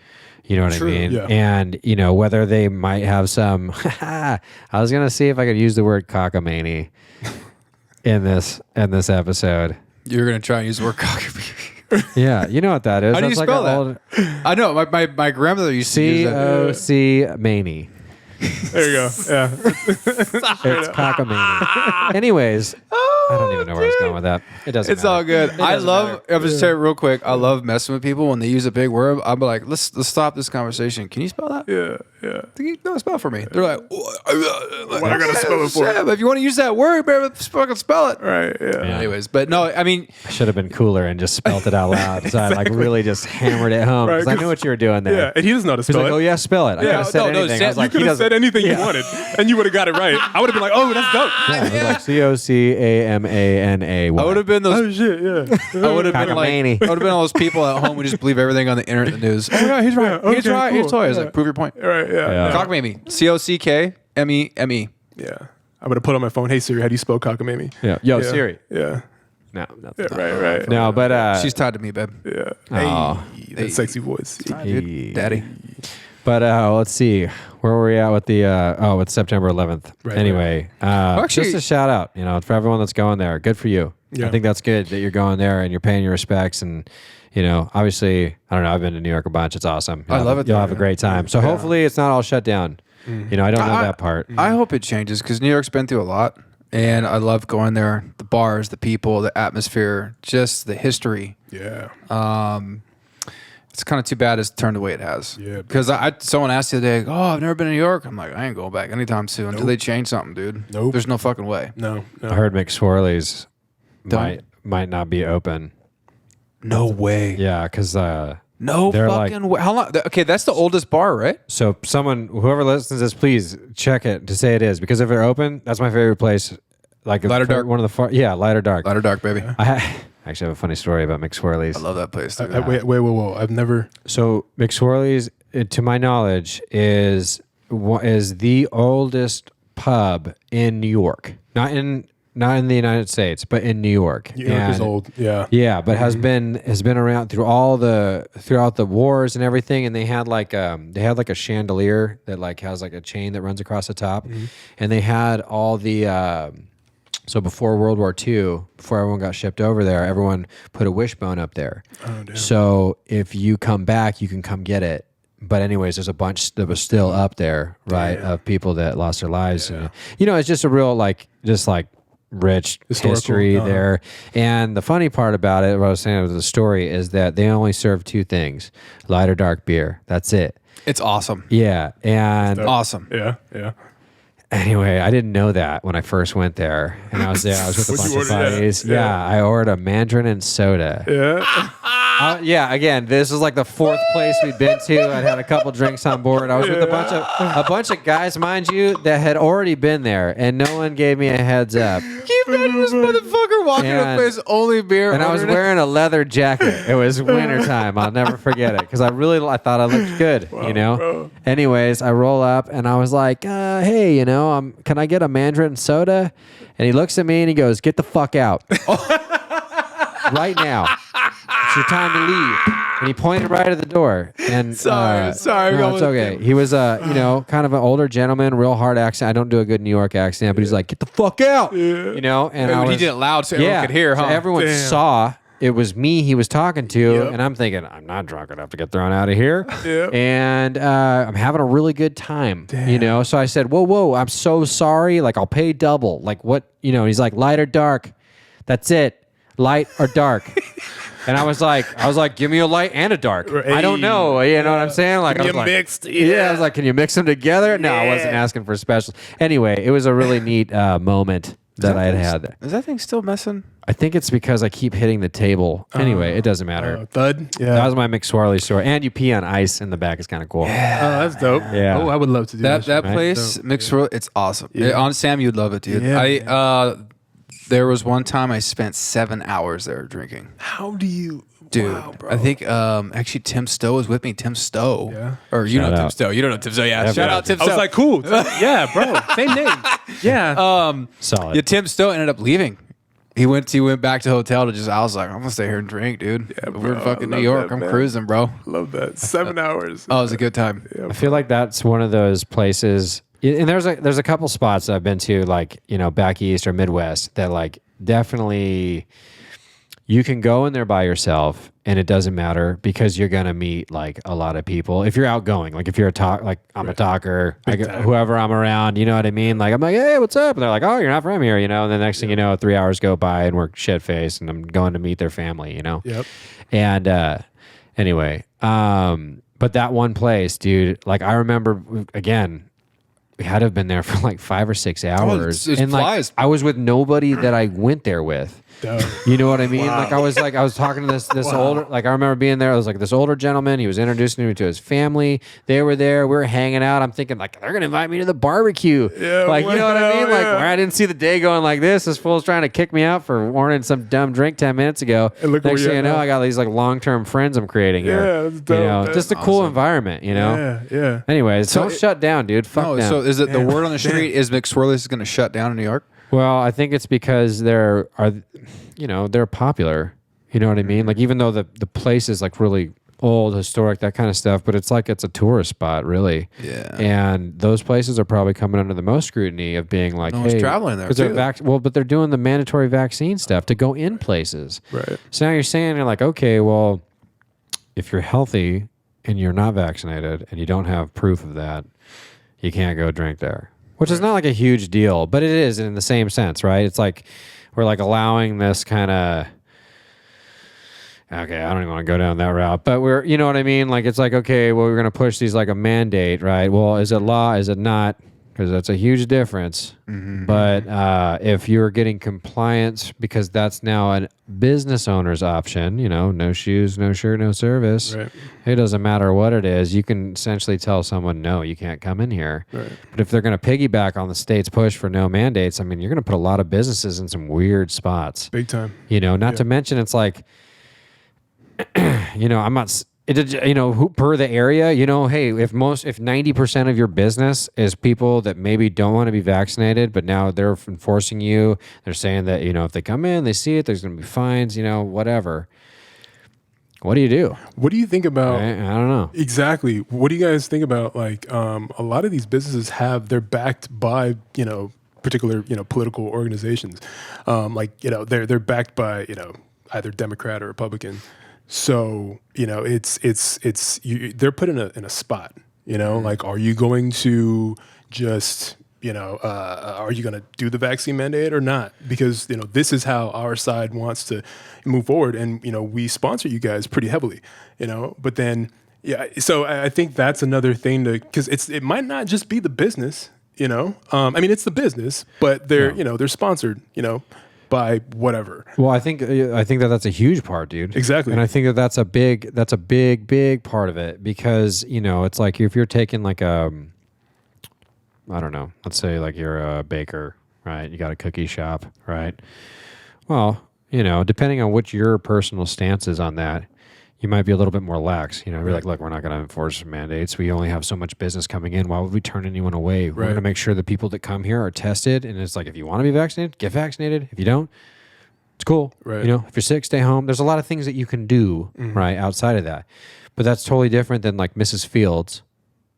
You know what I mean? Yeah. And, whether they might have some, I was going to see if I could use the word cockamamie in this episode. You're gonna try and use the word cockamamie. Yeah, you know what that is. How do you That's spell like that? I know. My grandmother used to use that. C-O-C-manie. There you go. Yeah. It's cockamamie. Anyways, I don't even know where I was going with that. It doesn't It's matter. all good. I love. I'm just saying real quick. I love messing with people when they use a big word. I'm like, let's stop this conversation. Can you spell that? Yeah. Can you spell it for me? They're like, What I gotta spell it for? Yeah, but if you want to use that word, better fucking spell it. Right. Yeah. Anyways, but no, I mean, I should have been cooler and just spelt it out loud. So I like really just hammered it home because I knew what you were doing there. Yeah. And he doesn't know how to He's spell like, it. oh yeah, spell it. I could have said no, anything. I was Sam, like, You he could have doesn't. said anything you wanted, and you would have got it right. I would have been like, "Oh, that's dope." Yeah, it was like C-O-C-A-M-A-N-A-Y. I would have been those. Oh shit, yeah. I would have been like, Cockamamie. I would have been all those people at home who just believe everything on the internet and the news. Oh yeah, he's right. He's Okay, right. He's cool. totally. I was Yeah. like, prove your point. Right. Yeah. Cockamamie. C-O-C-K-M-E-M-E. Yeah. I'm gonna put on my phone. Hey Siri, how do you spell cockamamie? Yeah. Yo, Siri. Yeah. No, nothing. Right. No, but She's tied to me, babe. Yeah. Oh. Hey, that sexy voice. Dude, daddy. But let's see, where were we at with the with September 11th? Right, anyway, Actually- just a shout out, for everyone that's going there. Good for you. Yeah. I think that's good that you're going there and you're paying your respects. And obviously, I don't know. I've been to New York a bunch. It's awesome. I love it You'll there, have a great time. So hopefully it's not all shut down. I don't know that part. I hope it changes because New York's been through a lot, and I love going there. The bars, the people, the atmosphere, just the history. Yeah. It's kind of too bad it's turned the way it has. Yeah. Because someone asked the other day, "Oh, I've never been to New York." I'm like, I ain't going back anytime soon until they change something, dude. Nope. There's no fucking way. No. I heard McSwirly's Don't- might not be open. No way. Yeah, because No They're fucking way. How long? Okay, that's the oldest bar, right? so whoever listens to this, please check it to say it is, because if they're open, that's my favorite place. Like Light or dark? one of the light or dark. Light or dark, baby. I actually have a funny story about McSwirly's. I love that place. Dude. Wait, whoa. I've never. So McSwirly's, to my knowledge, is the oldest pub in New York, not in the United States, but in New York. New York is And- old. Yeah. Yeah, but has been around throughout the wars and everything. And they had like a chandelier that like has like a chain that runs across the top, and they had all the. So before World War II, before everyone got shipped over there, everyone put a wishbone up there. Oh, damn. So if you come back, you can come get it. But anyways, there's a bunch that was still up there, right, of people that lost their lives. And, it's just a real rich Historical, history there. And the funny part about it, what I was saying with the story, is that they only serve two things: light or dark beer. That's it. It's awesome. Yeah, and Awesome. Yeah. anyway, I didn't know that when I first went there, and I was there. I was with a What'd bunch you of order? buddies. Yeah. Yeah, I ordered a mandarin and soda. Yeah. Again, this is like the fourth place we'd been to. I'd had a couple drinks on board. I was with a bunch of guys, mind you, that had already been there, and no one gave me a heads up. Can you imagine this motherfucker walking to a And- place only beer? And I was ordering it? wearing a leather jacket. It was wintertime. I'll never forget it because I thought I looked good, bro. Anyways, I roll up and I was like, hey, can I get a mandarin soda? And he looks at me and he goes, get the fuck out. Right now. It's your time to leave. And he pointed right at the door. And Sorry, no, go it's with okay. him. He was kind of an older gentleman, real hard accent. I don't do a good New York accent, but he's like, get the fuck out. And I was, he did it loud so everyone could hear, huh? so everyone Damn. saw it was me he was talking to, Yep. and I'm thinking, I'm not drunk enough to get thrown out of here. Yep. And I'm having a really good time, So I said, whoa, I'm so sorry. Like, I'll pay double. Like, what, he's like, light or dark. That's it. Light or dark. And I was like, give me a light and a dark. I don't know. You know what I'm saying? Like, I was like, mixed. I was like, can you mix them together? No, I wasn't asking for special. Anyway, it was a really neat moment that I had. Is that thing still messing? I think it's because I keep hitting the table. Anyway, it doesn't matter. Thud. Yeah. That was my McSwirly story. And you pee on ice in the back is kind of cool. Oh, that's dope. Yeah. Oh, I would love to do that. That right? place, mixed world, it's awesome. On Sam, you'd love it, dude. Yeah, There was one time I spent 7 hours there drinking. How do you, Dude, Wow, bro. I think actually Tim Stowe was with me. Tim Stowe. Yeah. Or you Shout know Tim out. Stowe. You don't know Tim Stowe. Yeah. Shout out Tim I Stowe. was like, cool. Yeah, bro. Same name. Yeah. Solid. Yeah, Tim Stowe ended up leaving. He went back to the hotel to I was like, I'm gonna stay here and drink, dude. Yeah, We're in bro, fucking I New love York. that, I'm man. cruising, bro. Love that. 7 hours. Oh, it was a good time. I feel like that's one of those places. And there's a couple spots that I've been to, like, back east or Midwest, that like definitely you can go in there by yourself and it doesn't matter because you're gonna meet like a lot of people if you're outgoing. Like if you're I'm a talker, whoever I'm around, you know what I mean? Like I'm like, hey, what's up? And they're like, oh, you're not from here, And the next thing you know, 3 hours go by and we're shit faced, and I'm going to meet their family, Yep. And anyway, but that one place, dude, like I remember again. We had to have been there for like 5 or 6 hours, it and like flies. I was with nobody that I went there with. Dope. You know what I mean? Like I was talking to this older, like I remember being there. I was like this older gentleman. He was introducing me to his family. They were there. We were hanging out. I'm thinking like they're gonna invite me to the barbecue. Yeah, like you know what I mean? well, Like yeah. where I didn't see the day going like this. This fool's trying to kick me out for ordering some dumb drink 10 minutes ago. And look where Next you're thing you at know, now. I got these like long-term friends I'm creating here. Yeah, that's dope, man. Just a cool environment. Yeah. Anyways, So don't shut down, dude. Fuck No, them. so is it the Damn. word on the street is McSwirly's is going to shut down in New York? Well, I think it's because they're popular. You know what I mean? Like even though the place is like really old, historic, that kind of stuff, but it's like it's a tourist spot, really. Yeah. And those places are probably coming under the most scrutiny of being like, No one's hey, traveling there, 'cause they're but they're doing the mandatory vaccine stuff to go in places. Right. So now you're like, okay, well, if you're healthy and you're not vaccinated and you don't have proof of that, you can't go drink there. Which is not like a huge deal, but it is in the same sense, right? It's like we're like allowing this kind of. Okay, I don't even want to go down that route, but you know what I mean? Like, it's like, okay, well, we're going to push these like a mandate, right? Well, is it law? Is it not? Because that's a huge difference. Mm-hmm. But if you're getting compliance, because that's now a business owner's option, no shoes, no shirt, no service. Right. It doesn't matter what it is. You can essentially tell someone, no, you can't come in here. Right. But if they're going to piggyback on the state's push for no mandates, I mean, you're going to put a lot of businesses in some weird spots. Big time. Not to mention it's like, I'm not, per the area, hey, if 90% of your business is people that maybe don't want to be vaccinated, but now they're enforcing you, they're saying that, if they come in, they see it, there's going to be fines, whatever. What do you do? What do you think about? I don't know. Exactly. What do you guys think about? Like, a lot of these businesses they're backed by, particular, political organizations. They're backed by, either Democrat or Republican. So, they're put in a spot, like, are you going to just, are you going to do the vaccine mandate or not? Because, this is how our side wants to move forward. And, we sponsor you guys pretty heavily, but then, yeah. So I think that's another thing because it might not just be the business, it's the business, but they're sponsored, by whatever. Well, I think that's a huge part, dude. Exactly. And I think that's a big part of it because, it's like if you're taking like I don't know, let's say like you're a baker, right? You got a cookie shop, right? Well, depending on what your personal stance is on that, you might be a little bit more lax. You're like, look, we're not going to enforce mandates. We only have so much business coming in. Why would we turn anyone away? We're going to make sure the people that come here are tested. And it's like, if you want to be vaccinated, get vaccinated. If you don't, it's cool. Right. If you're sick, stay home. There's a lot of things that you can do, right, outside of that. But that's totally different than like Mrs. Fields,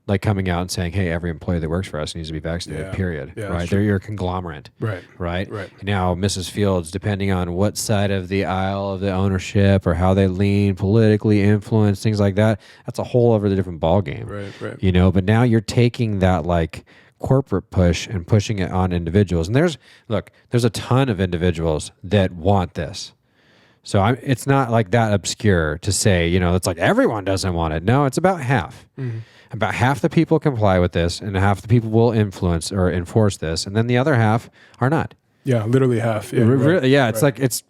like coming out and saying, hey, every employee that works for us needs to be vaccinated, period. Yeah, right? They're your conglomerate. Right. Right. Right. Now, Mrs. Fields, depending on what side of the aisle of the ownership or how they lean, politically influenced, things like that, that's a whole other different ballgame. Right. But now you're taking that like corporate push and pushing it on individuals. And there's a ton of individuals that want this. So it's not like that obscure to say, it's like everyone doesn't want it. No, it's about half. Mm-hmm. About half the people comply with this, and half the people will influence or enforce this, and then the other half are not. Yeah, literally half. Yeah, It's like it's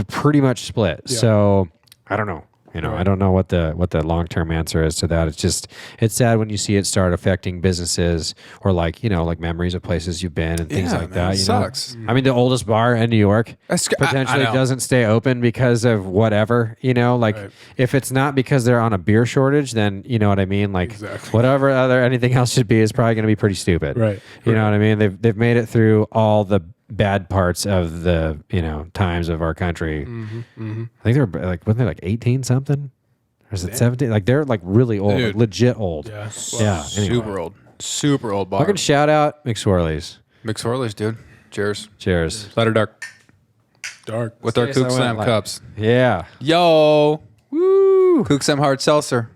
pretty much split. Yeah. So I don't know. I don't know what the long-term answer is to that. It's sad when you see it start affecting businesses or like memories of places you've been and things like that. It sucks. I mean, the oldest bar in New York potentially doesn't stay open because of whatever. If it's not because they're on a beer shortage, then you know what I mean. Like whatever anything else should be is probably going to be pretty stupid. Right. You know what I mean? They've made it through all the bad parts of the times of our country. I think they're like, wasn't they like 18 something, or is it 17? Like they're like really old, like legit old. Yeah. Yeah. Anyway. Super old bar. Fucking shout out McSorley's. McSorley's, dude. Cheers. Cheers. Lighter dark Dark. with our Yes, I Kook went Slam like- cups. Yeah. Yo, woo! Kook Slam hard seltzer.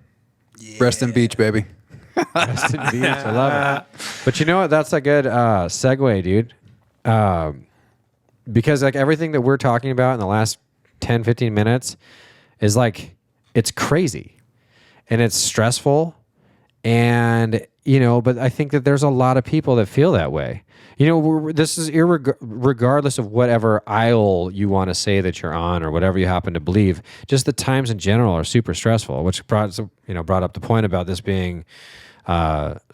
Reston Beach, baby. Rest in peace. I love it. But you know what? That's a good segue, dude. Because like everything that we're talking about in the last 10, 15 minutes is like, it's crazy and it's stressful. And, but I think that there's a lot of people that feel that way. This is regardless of whatever aisle you want to say that you're on or whatever you happen to believe, just the times in general are super stressful, which brought up the point about this being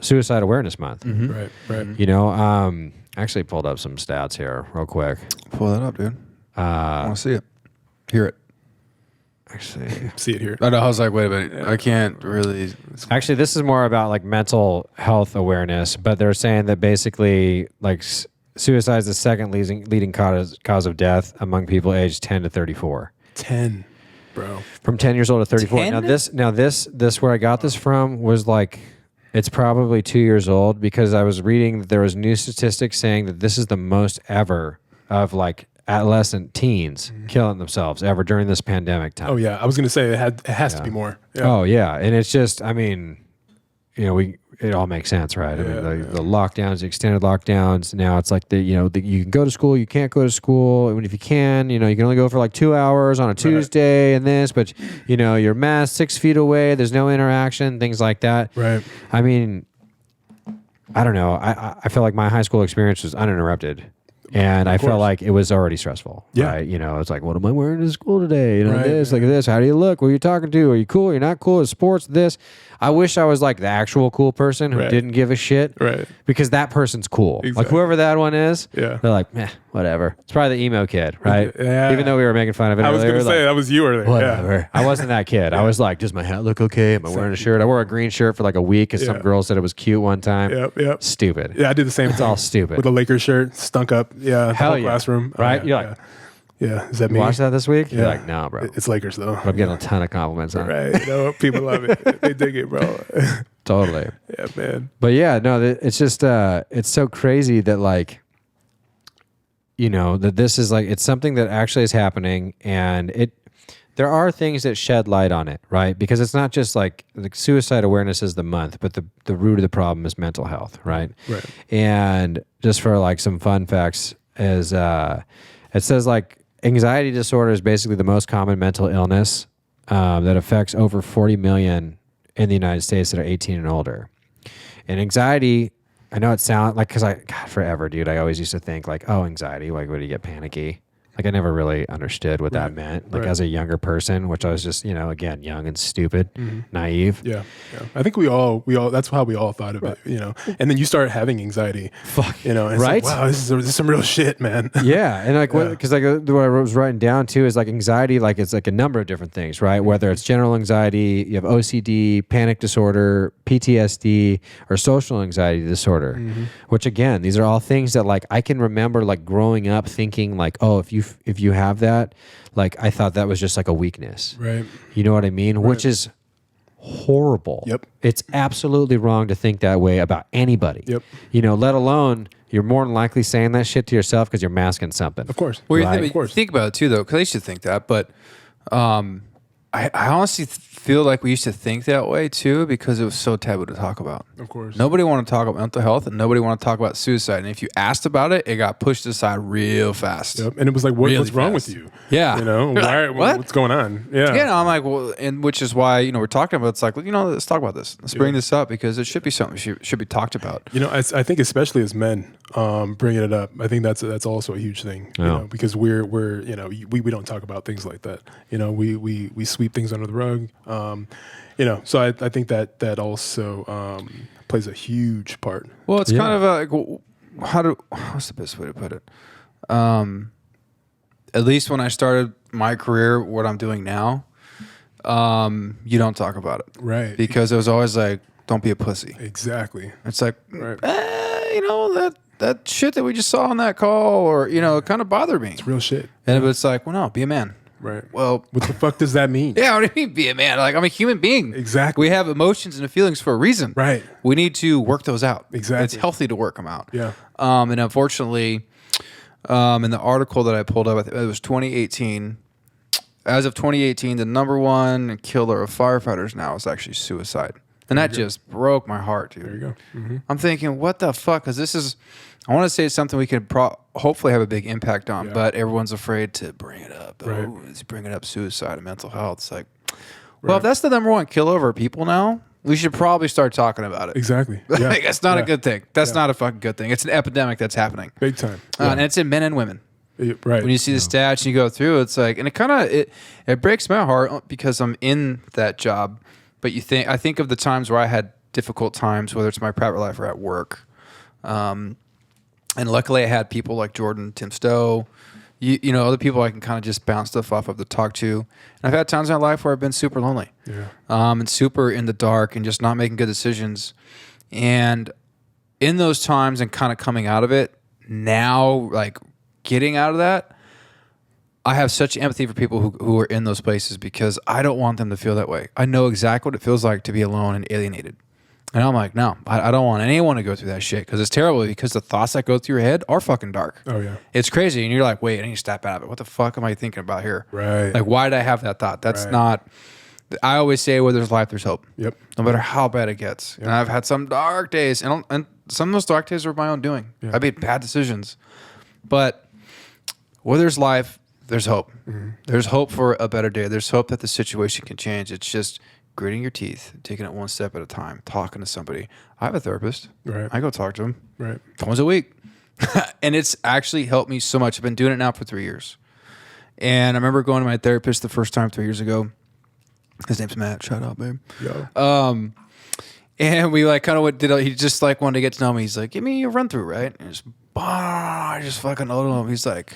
Suicide Awareness Month. Mm-hmm. Right. I actually pulled up some stats here real quick. Pull that up, dude. I want to see it. Hear it. Actually, See it here. I was like, wait a minute. I can't really. Actually, this is more about like mental health awareness, but they're saying that basically like suicide is the second leading cause of death among people aged 10 to 34. 10, bro. From 10 years old to 34. 10? Now this where I got this from was like, it's probably 2 years old, because I was reading that there was new statistics saying that this is the most ever of like adolescent teens killing themselves ever during this pandemic time. Oh yeah, I was gonna say it has to be more. Yeah. Oh yeah, and it's just, I mean, you know, it all makes sense, right? I mean, the lockdowns, the extended lockdowns. Now it's like you can go to school, you can't go to school, and if you can, you can only go for like 2 hours on a Tuesday and this, but you're masked 6 feet away. There's no interaction, things like that. Right. I mean, I don't know. I feel like my high school experience was uninterrupted. And I felt like it was already stressful. Yeah. Right? It's like, what am I wearing to school today? Right, This, like this. How do you look? Who are you talking to? Are you cool? You're not cool? Is sports this? I wish I was like the actual cool person who didn't give a shit. Right. Because that person's cool. Exactly. Like whoever that one is, Yeah. they're like, whatever. It's probably the emo kid, right? Yeah. Even though we were making fun of it I was earlier. gonna say that was you earlier. Whatever. Yeah. I wasn't that kid. I was like, does my hat look okay? Am I wearing a shirt? I wore a green shirt for like a week because some Yeah. girl said it was cute one time. Yep. Stupid. Yeah, I did the same. It's all stupid. With a Lakers shirt, stunk up. Yeah. Hell the whole yeah. classroom. Right? Oh, You're yeah, like, yeah. Is that you me? watch that this week? You're Yeah. like, no, bro. It's Lakers though. I'm getting a ton of compliments on it. Right. People love it. They dig it, bro. Totally. Yeah, man. But yeah, no, it's just, it's so crazy that like, that this is like, it's something that actually is happening, and there are things that shed light on it, right? Because it's not just like suicide awareness is the month, but the root of the problem is mental health, right? Right. And just for like some fun facts is, it says like anxiety disorder is basically the most common mental illness that affects over 40 million in the United States that are 18 and older. And anxiety, I know it sounds like, because forever, dude, I always used to think like, oh, anxiety, like, what do you get panicky? Like, I never really understood what that meant. Like, as a younger person, which I was just, again, young and stupid, naive. Yeah. I think we all, that's how we all thought of it, and then you start having anxiety. Fuck. And it's Right? like, wow, this is some real shit, man. Yeah, and like, because like what I was writing down too is like anxiety, like it's like a number of different things, right? Whether it's general anxiety, you have OCD, panic disorder, PTSD, or social anxiety disorder, which again, these are all things that like I can remember like growing up thinking like, oh, if you have that, like I thought that was just like a weakness, Right. You know what I mean? Which is horrible. Yep. It's absolutely wrong to think that way about anybody. Yep. Let alone you're more than likely saying that shit to yourself because you're masking something. Of course. Well, Right. you think about it too, though, because I used to think that, but I honestly feel like we used to think that way too because it was so taboo to talk about. Of course. Nobody wanted to talk about mental health, and nobody wanted to talk about suicide. And if you asked about it, it got pushed aside real fast. Yep. And it was like, what's Really wrong fast. with you? Yeah. Why, What? what's going on? Yeah. Yeah, no, I'm like, well, and which is why we're talking about. It's like, let's talk about this. Let's bring this up because it should be something should be talked about. I think especially as men, bringing it up, I think that's also a huge thing. Yeah. Because we're we don't talk about things like that. We sweep things under the rug. So I think that also plays a huge part. Well, it's kind of what's the best way to put it? At least when I started my career, what I'm doing now, you don't talk about it. Right. Because it was always like, don't be a pussy. Exactly. It's like, Right. that shit that we just saw on that call, or, it kind of bothered me. It's real shit. And it's like, well, no, be a man. Right. Well, What the fuck does that mean? yeah, what do you mean be a man? Like, I'm a human being. Exactly. We have emotions and feelings for a reason. Right. We need to work those out. Exactly. It's healthy to work them out. Yeah. And unfortunately, in the article that I pulled up, it was 2018. As of 2018, the number one killer of firefighters now is actually suicide. And that just broke my heart, dude. There you go. Mm-hmm. I'm thinking, what the fuck? Because I want to say it's something we could hopefully have a big impact on, but everyone's afraid to bring it up. Right. Oh, it's bringing up suicide and mental health. It's like, well, if that's the number one killer of our people now, we should probably start talking about it. Exactly. Yeah. Like, that's not a Yeah. good thing. That's not a fucking good thing. It's an epidemic that's happening. Big time. And it's in men and women. Right. When you see the stats and you go through, it's like, and it kind of it breaks my heart because I'm in that job. But I think of the times where I had difficult times, whether it's my private life or at work. And luckily I had people like Jordan, Tim Stowe, other people I can kind of just bounce stuff off of to talk to. And I've had times in my life where I've been super lonely. Yeah. And super in the dark and just not making good decisions. And in those times and kind of coming out of it, now, like getting out of that, I have such empathy for people who are in those places because I don't want them to feel that way. I know exactly what it feels like to be alone and alienated. And I'm like, no, I don't want anyone to go through that shit because it's terrible because the thoughts that go through your head are fucking dark. Oh, yeah. It's crazy. And you're like, wait, I need to step out of it. What the fuck am I thinking about here? Right. Like, why did I have that thought? That's Right. not, I always say where there's life, there's hope. Yep. No matter how bad it gets. Yep. And I've had some dark days and some of those dark days were my own doing. Yeah. I made bad decisions. But where there's life, there's hope. Mm-hmm. There's hope for a better day. There's hope that the situation can change. It's just gritting your teeth, taking it one step at a time, talking to somebody. I have a therapist. Right. I go talk to him. Right. Once a week. And it's actually helped me so much. I've been doing it now for 3 years. And I remember going to my therapist the first time 3 years ago. His name's Matt. Shout out, babe. Yo. And we like kind of he just like wanted to get to know me. He's like, give me a run through, right? And I just fucking owed him. He's like,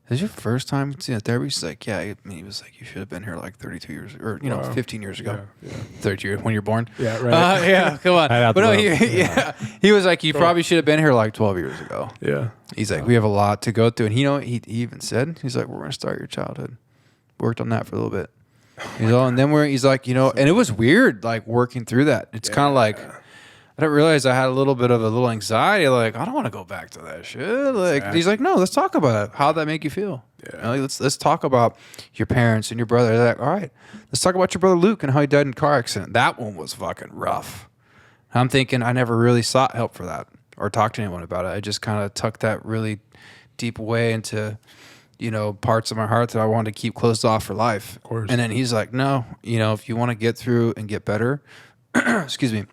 is your first time seeing a therapist? He's like, yeah. I mean, he was like, you should have been here like 32 years or, 15 years ago. Yeah. 32 years when you're born. Yeah, right. Yeah, come on. But no, he was like, you probably should have been here like 12 years ago. Yeah. He's like, we have a lot to go through. And he even said, he's like, we're going to start your childhood. Worked on that for a little bit. And then he's like, and it was weird, like working through that. It's kind of like, I didn't realize I had a little bit of a little anxiety. Like, I don't want to go back to that shit. Like, exactly. He's like, no, let's talk about it. How'd that make you feel? Yeah. Like, let's talk about your parents and your brother. They're like, all right, let's talk about your brother Luke and how he died in a car accident. That one was fucking rough. I'm thinking I never really sought help for that or talked to anyone about it. I just kind of tucked that really deep away into, parts of my heart that I wanted to keep closed off for life. Of course. And then he's like, no, if you want to get through and get better, excuse me,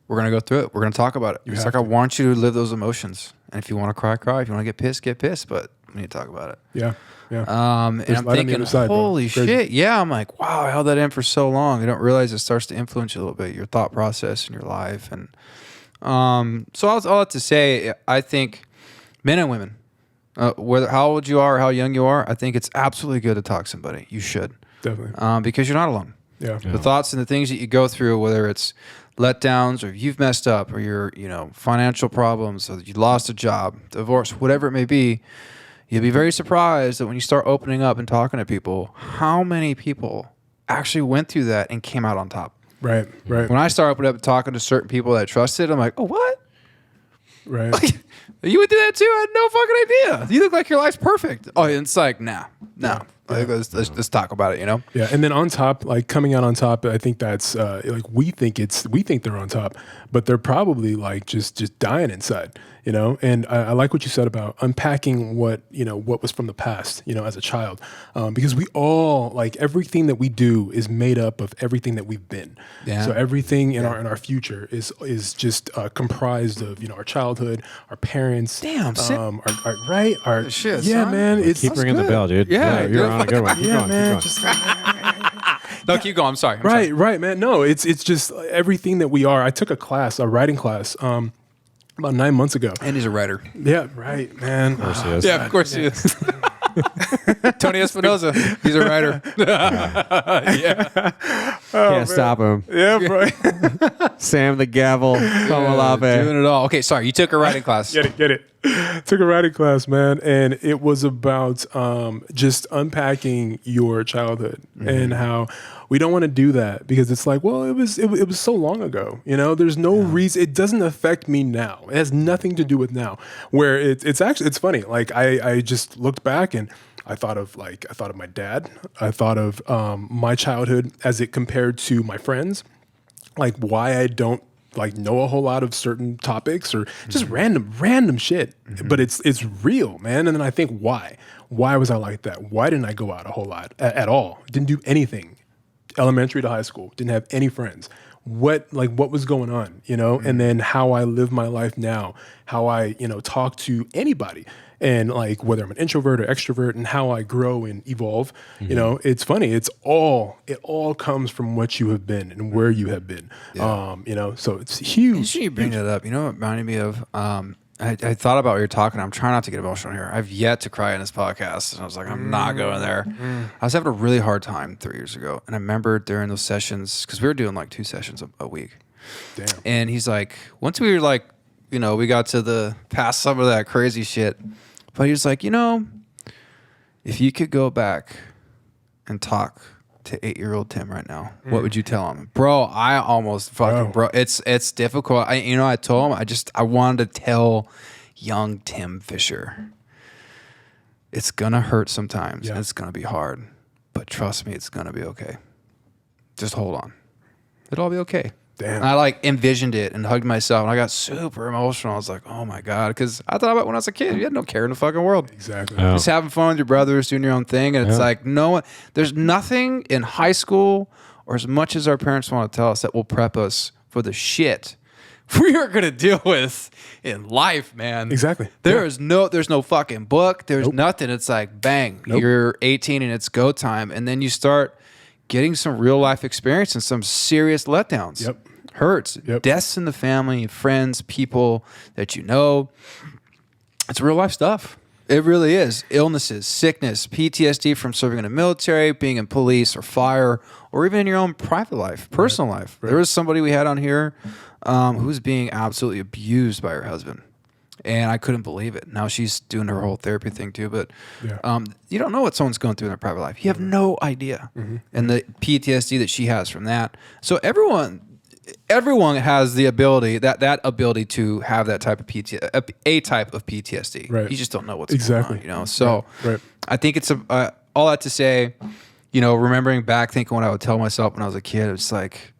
we're going to go through it. We're going to talk about it. It's like, I want you to live those emotions. And if you want to cry, cry. If you want to get pissed. But we need to talk about it. Yeah. Yeah. And I'm thinking, holy shit. Yeah. I'm like, wow, I held that in for so long. I don't realize it starts to influence you a little bit, your thought process and your life. And so all that to say, I think men and women, whether how old you are or how young you are, I think it's absolutely good to talk to somebody. You should. Definitely. Because you're not alone. Yeah. The thoughts and the things that you go through, whether it's letdowns or you've messed up or your financial problems or you lost a job, divorce, whatever it may be, you'll be very surprised that when you start opening up and talking to people, how many people actually went through that and came out on top. Right. When I started opening up and talking to certain people that I trusted, I'm like, oh, what? Right. Like, you went through that too? I had no fucking idea. You look like your life's perfect. Oh, and it's like, no. Like, let's talk about it, Yeah, and then on top, like coming out on top, I think that's like we think they're on top, but they're probably like just dying inside, And I like what you said about unpacking what was from the past, as a child, because we all like everything that we do is made up of everything that we've been. Yeah. So everything in our future is just comprised of our childhood, our parents. Damn. Our shit. Yeah, son. man. It's Keep ringing the bell, dude. Yeah, you're on a good one. Keep going. Man, No, keep going. I'm sorry. Right, man. No, it's just everything that we are. I took a writing class, about 9 months ago. And he's a writer. Yeah, right, man. Of course he is. Yeah, of course he is. Tony Espinoza. He's a writer. Yeah. Can't stop him. Yeah, bro. Sam the Gavel. Doing it all. Okay, sorry. You took a writing class. Get it. Took a writing class, man, and it was about just unpacking your childhood and how we don't want to do that because it's like, well, it was so long ago. There's no reason. It doesn't affect me now. It has nothing to do with now. Where it's actually funny. Like I just looked back and I thought of my dad. I thought of my childhood as it compared to my friends. Like why I don't know a whole lot of certain topics or just random shit. But it's real, man. And then I think why was I like that? Why didn't I go out a whole lot at all? Didn't do anything. Elementary to high school, didn't have any friends. What was going on, and then how I live my life now, how I, talk to anybody and like whether I'm an introvert or extrovert and how I grow and evolve, it's funny. It all comes from what you have been and where you have been. Yeah. So it's huge. You bring that up. What it reminded me of, I thought about what you're talking. I'm trying not to get emotional here. I've yet to cry in this podcast. And I was like, I'm not going there. I was having a really hard time 3 years ago. And I remember during those sessions, because we were doing like 2 sessions a week. Damn. And he's like, once we were like, we got to the past some of that crazy shit. But he was like, if you could go back and talk to 8-year-old Tim right now, what would you tell him? Bro, I almost fucking, bro, it's difficult. I told him, I wanted to tell young Tim Fisher, it's going to hurt sometimes. And it's going to be hard, but trust me, it's going to be okay. Just hold on. It'll all be okay. Damn. And I envisioned it and hugged myself, and I got super emotional. I was like, oh my God. Because I thought about it when I was a kid. You had no care in the fucking world. Exactly. Oh. Just having fun with your brothers, doing your own thing. And it's like, no one, there's nothing in high school or as much as our parents want to tell us that will prep us for the shit we are going to deal with in life, man. Exactly. There's no fucking book. There's nothing. It's like, bang, you're 18 and it's go time. And then you start getting some real life experience and some serious letdowns. Yep. Hurts. Yep. Deaths in the family, friends, people that you know. It's real life stuff. It really is. Illnesses, sickness, PTSD from serving in the military, being in police or fire, or even in your own private life, personal life. Right. There was somebody we had on here who was being absolutely abused by her husband. And I couldn't believe it. Now she's doing her whole therapy thing too. But you don't know what someone's going through in their private life. You have no idea. And the PTSD that she has from that. So everyone has the ability, that ability to have that type of a type of PTSD. Right. You just don't know what's going on, So Right. I think it's all that to say, remembering back, thinking what I would tell myself when I was a kid, it's like,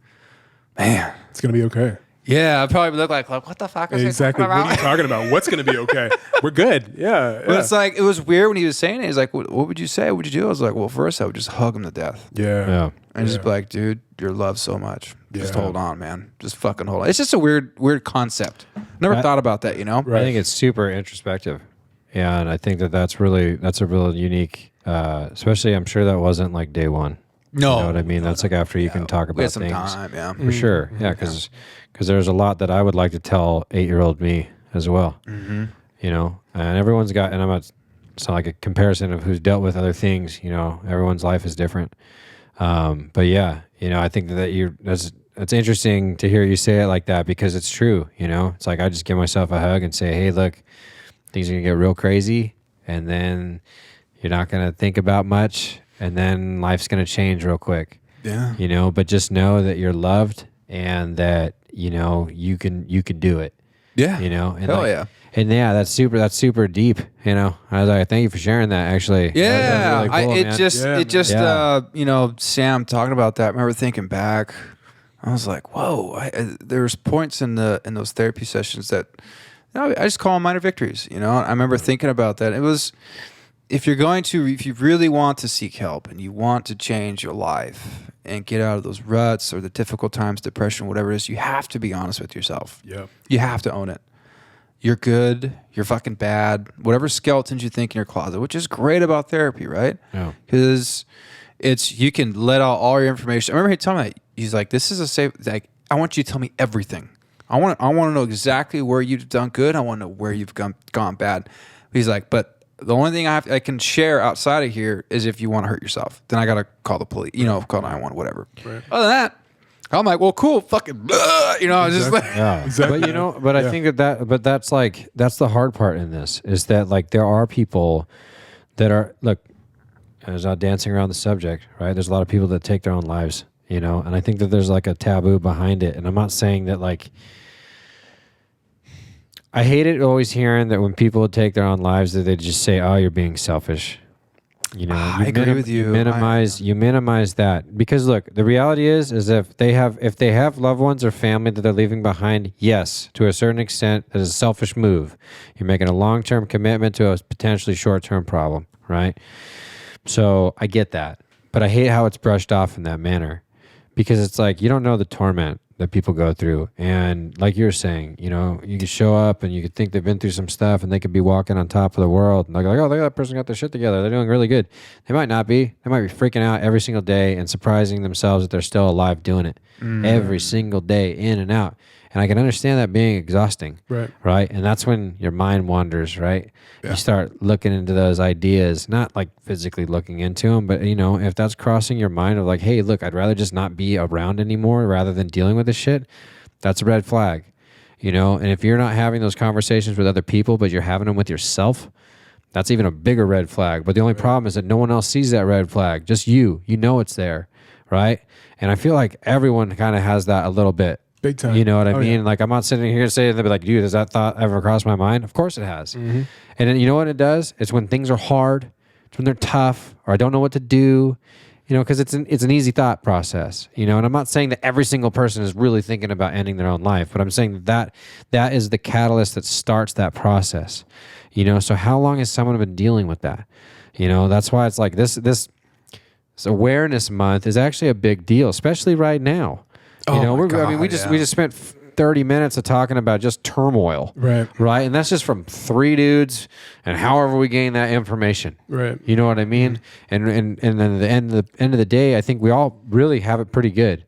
man, It's going to be okay. yeah, I'd probably look like what the fuck is he Exactly. talking What about? are you talking about? What's going to be okay? We're good. Yeah. But it's like, it was weird when he was saying it. He's like, what would you say? What would you do? I was like, well, first I would just hug him to death. Yeah. And just be like, dude, you're loved so much. Just Yeah. hold on, man. Just fucking hold on. It's just a weird concept. Never thought about that, Right. I think it's super introspective. Yeah, and I think that's a real unique, especially I'm sure that wasn't like day one. No. You know what I mean? That's like after you can talk about We had some things. time, yeah. For sure. Yeah, because there's a lot that I would like to tell 8-year-old me as well. And everyone's got, and it's not like a comparison of who's dealt with other things, everyone's life is different. But yeah, I think that's interesting to hear you say it like that because it's true, it's like I just give myself a hug and say, hey, look, things are gonna get real crazy and then you're not gonna think about much and then life's gonna change real quick. Yeah. But just know that you're loved and that, you can do it. Yeah. And Hell yeah. And yeah, that's super deep. I was like, thank you for sharing that. Actually, Yeah, That was really cool, man. Yeah. Sam talking about that. I remember thinking back, I was like, whoa. There's points in those therapy sessions that I just call them minor victories. I remember thinking about that. It was if you really want to seek help and you want to change your life and get out of those ruts or the difficult times, depression, whatever it is, you have to be honest with yourself. Yep. You have to own it. You're good. You're fucking bad. Whatever skeletons you think in your closet, which is great about therapy, right? Yeah. Because you can let out all your information. I remember he told me that. He's like, this is a safe, like, I want you to tell me everything. I want to know exactly where you've done good. I want to know where you've gone bad. He's like, but the only thing I can share outside of here is if you want to hurt yourself. Then I got to call the police, call 911, whatever. Right. Other than that, I'm like, well, cool, fucking, I was just like, Yeah, Exactly. But I think but that's the hard part in this is that like there are people that are there's not dancing around the subject, right? There's a lot of people that take their own lives, and I think that there's like a taboo behind it, and I'm not saying that like. I hate it always hearing that when people take their own lives that they just say, "Oh, you're being selfish." I agree with you. You minimize that because look, the reality is if they have loved ones or family that they're leaving behind, yes, to a certain extent, that is a selfish move. You're making a long-term commitment to a potentially short-term problem, right? So I get that, but I hate how it's brushed off in that manner because it's like you don't know the torment that people go through. And like you're saying, you could show up and you could think they've been through some stuff and they could be walking on top of the world. And they're like, oh, look at that person got their shit together. They're doing really good. They might not be. They might be freaking out every single day and surprising themselves that they're still alive doing it every single day in and out. And I can understand that being exhausting. Right. And that's when your mind wanders, right? Yeah. You start looking into those ideas, not like physically looking into them, but if that's crossing your mind of like, hey, look, I'd rather just not be around anymore rather than dealing with this shit. That's a red flag. And if you're not having those conversations with other people, but you're having them with yourself, that's even a bigger red flag. But the only problem is that no one else sees that red flag, just you. You know it's there, right? And I feel like everyone kind of has that a little bit. Big time. You know what I mean? Yeah. Like, I'm not sitting here saying, they'll be like, dude, has that thought ever crossed my mind? Of course it has. And then, you know what it does? It's when things are hard, it's when they're tough, or I don't know what to do, because it's an easy thought process, and I'm not saying that every single person is really thinking about ending their own life, but I'm saying that is the catalyst that starts that process, so how long has someone been dealing with that? That's why it's like this awareness month is actually a big deal, especially right now. We just spent 30 minutes of talking about just turmoil, right? And that's just from 3 dudes and however we gain that information, right? You know what I mean? And then at the end of the day, I think we all really have it pretty good,